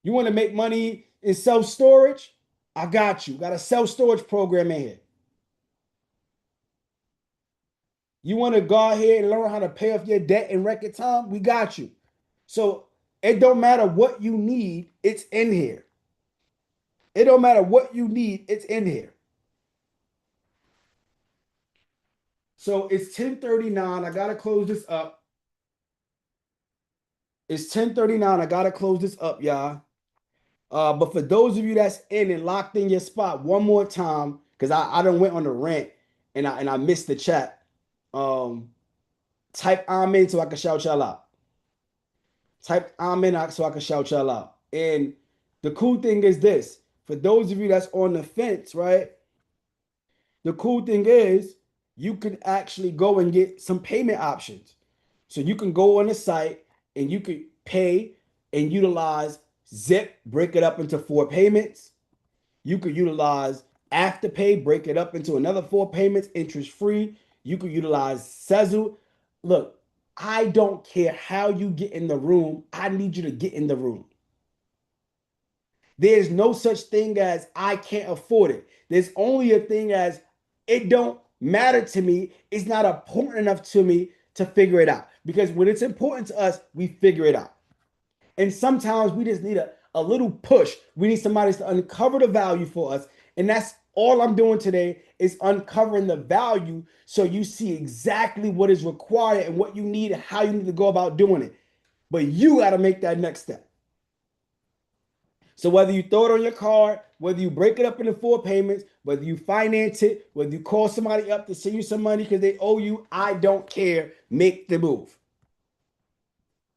You want to make money in self storage? I got you. Got a self storage program in here. You want to go ahead and learn how to pay off your debt in record time? We got you. So it don't matter what you need, it's in here. It don't matter what you need, it's in here. So it's 10:39. I gotta close this up. It's 10:39. I gotta close this up, y'all. But for those of you that's in and locked in your spot, one more time, because I done went on a rant and I missed the chat. Um, type I'm in so I can shout y'all out. Type I'm in so I can shout y'all out. And the cool thing is this: for those of you that's on the fence, right? The cool thing is you can actually go and get some payment options. So you can go on the site and you can pay and utilize Zip, break it up into 4 payments. You could utilize Afterpay, break it up into another 4 payments, interest free. You could utilize Sezzle. Look, I don't care how you get in the room. I need you to get in the room. There's no such thing as I can't afford it. There's only a thing as it don't matter to me. It's not important enough to me to figure it out. Because when it's important to us, we figure it out. And sometimes we just need a little push. We need somebody to uncover the value for us. And that's all I'm doing today is uncovering the value so you see exactly what is required and what you need and how you need to go about doing it. But you got to make that next step. So whether you throw it on your card, whether you break it up into 4 payments, whether you finance it, whether you call somebody up to send you some money because they owe you, I don't care. Make the move.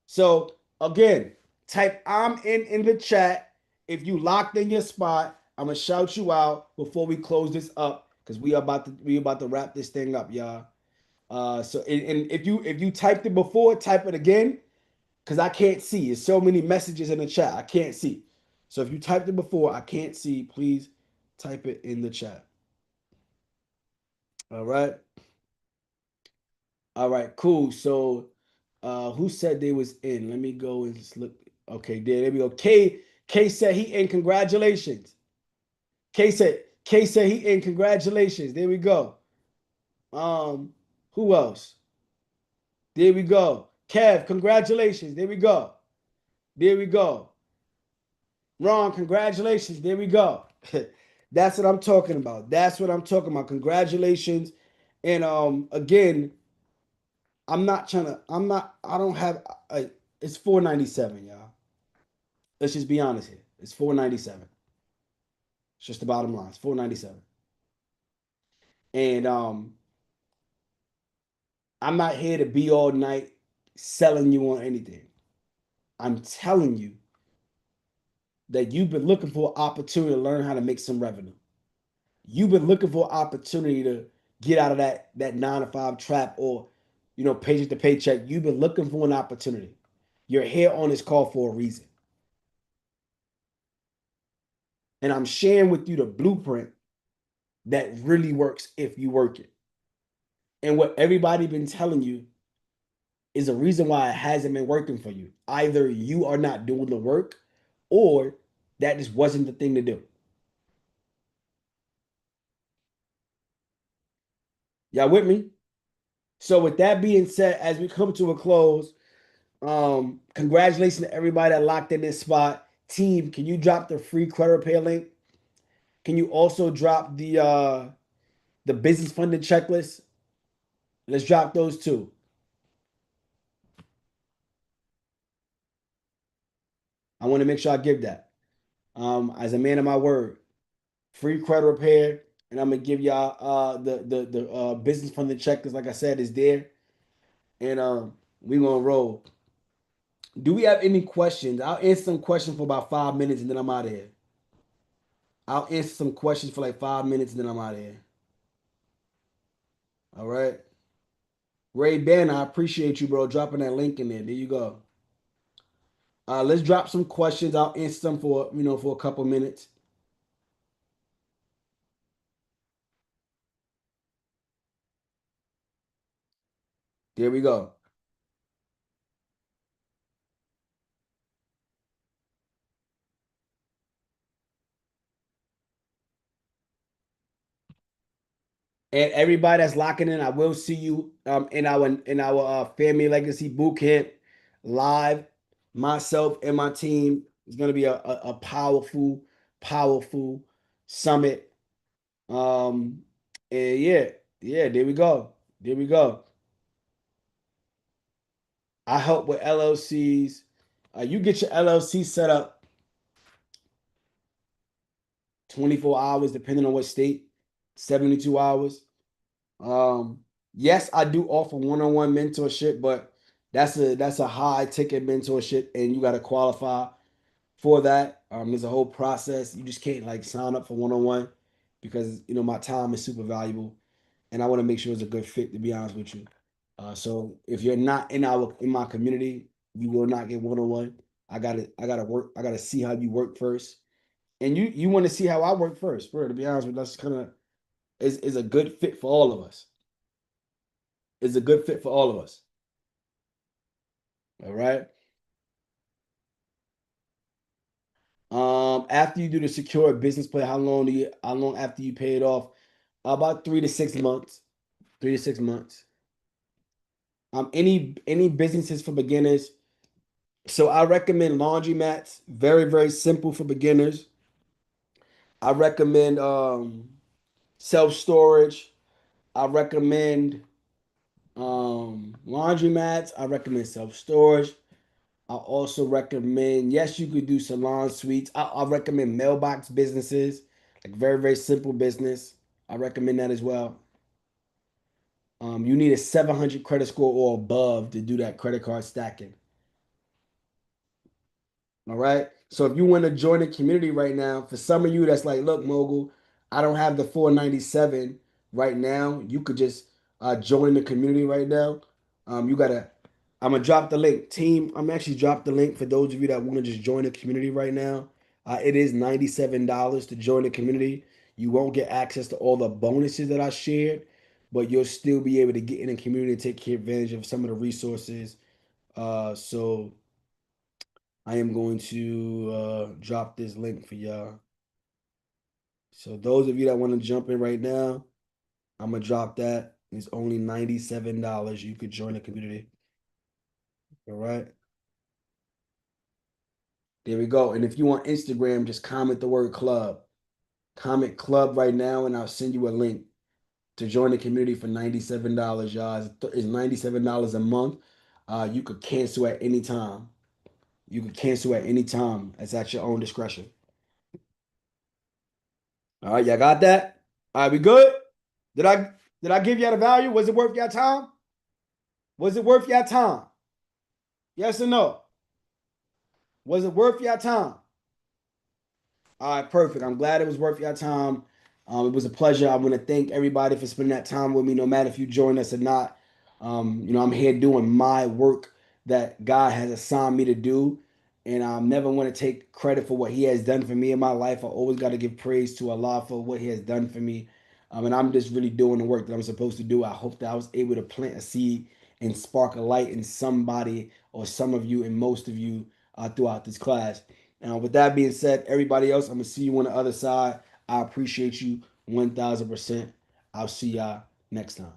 So again, type I'm in the chat. If you locked in your spot, I'm gonna shout you out before we close this up because we about to wrap this thing up, y'all. So and if you typed it before, type it again because I can't see. There's so many messages in the chat. I can't see. So if you typed it before, I can't see. Please type it in the chat. All right. All right, cool. So who said they was in? Let me go and just look. Okay, there we go. K said he in. Congratulations. K said he in. Congratulations. There we go. Um, who else? There we go. Kev, congratulations. There we go. There we go. Ron, congratulations. There we go. That's what I'm talking about. That's what I'm talking about. Congratulations. And again, I don't have it's 497, y'all. Let's just be honest here. It's 497. It's just the bottom line. It's 497. And I'm not here to be all night selling you on anything. I'm telling you that you've been looking for an opportunity to learn how to make some revenue. You've been looking for an opportunity to get out of that 9 to 5 trap or paycheck to paycheck. You've been looking for an opportunity. You're here on this call for a reason. And I'm sharing with you the blueprint that really works if you work it. And what everybody been telling you is a reason why it hasn't been working for you. Either you are not doing the work or that just wasn't the thing to do. Y'all with me? So with that being said, as we come to a close, congratulations to everybody that locked in this spot. Team, can you drop the free credit repair link? Can you also drop the business funding checklist? Let's drop those two. I want to make sure I give that. As a man of my word, free credit repair, and I'm gonna give y'all the business funding checklist. Like I said, is there, and we gonna roll. Do we have any questions? I'll answer some questions for about 5 minutes, and then I'm out of here. I'll answer some questions for like 5 minutes, and then I'm out of here. All right. Ray Banner, I appreciate you, bro, dropping that link in there. There you go. Let's drop some questions. I'll answer them for a couple minutes. There we go. And everybody that's locking in, I will see you in our family legacy boot camp live. Myself and my team is going to be a powerful, powerful summit. Um, and yeah, yeah, there we go. There we go. I help with LLCs. You get your LLC set up 24 hours, depending on what state, 72 hours. Um, yes, I do offer one-on-one mentorship, but that's a high ticket mentorship, and you got to qualify for that. There's a whole process. You just can't like sign up for one-on-one because my time is super valuable, and I want to make sure it's a good fit. To be honest with you, so if you're not in my community, you will not get one-on-one. I gotta work. I gotta see how you work first, and you want to see how I work first. Bro, to be honest with you, that's kind of is a good fit for all of us. Is a good fit for all of us. All right. After you do the secure business plan, how long after you pay it off? About 3 to 6 months. 3 to 6 months. Any businesses for beginners. So I recommend laundromats. Very, very simple for beginners. I recommend self-storage. I recommend laundromats. I recommend self-storage. I also recommend, yes, you could do salon suites. I recommend mailbox businesses, like very, very simple business. I recommend that as well. You need a 700 credit score or above to do that credit card stacking. All right. So if you want to join the community right now, for some of you that's like, look, Mogul, I don't have the 497 right now. You could just join the community right now. You gotta. I'm gonna drop the link. Team, I'm actually drop the link for those of you that want to just join the community right now. It is $97 to join the community. You won't get access to all the bonuses that I shared, but you'll still be able to get in the community and take advantage of some of the resources. So I am going to drop this link for y'all. So those of you that want to jump in right now, I'm gonna drop that. It's only $97. You could join the community. All right. There we go. And if you want Instagram, just comment the word club. Comment club right now, and I'll send you a link to join the community for $97, y'all. It's $97 a month. You could cancel at any time. You could cancel at any time. It's at your own discretion. All right, y'all got that? All right, we good? Did I did I give y'all the value? Was it worth your time? Was it worth your time? Yes or no? Was it worth your time? All right, perfect. I'm glad it was worth your time. It was a pleasure. I want to thank everybody for spending that time with me, no matter if you join us or not. I'm here doing my work that God has assigned me to do, and I never want to take credit for what He has done for me in my life. I always got to give praise to Allah for what He has done for me, and I'm just really doing the work that I'm supposed to do. I hope that I was able to plant a seed and spark a light in somebody or some of you and most of you throughout this class. With that being said, everybody else, I'm gonna see you on the other side. I appreciate you 1000%. I'll see y'all next time.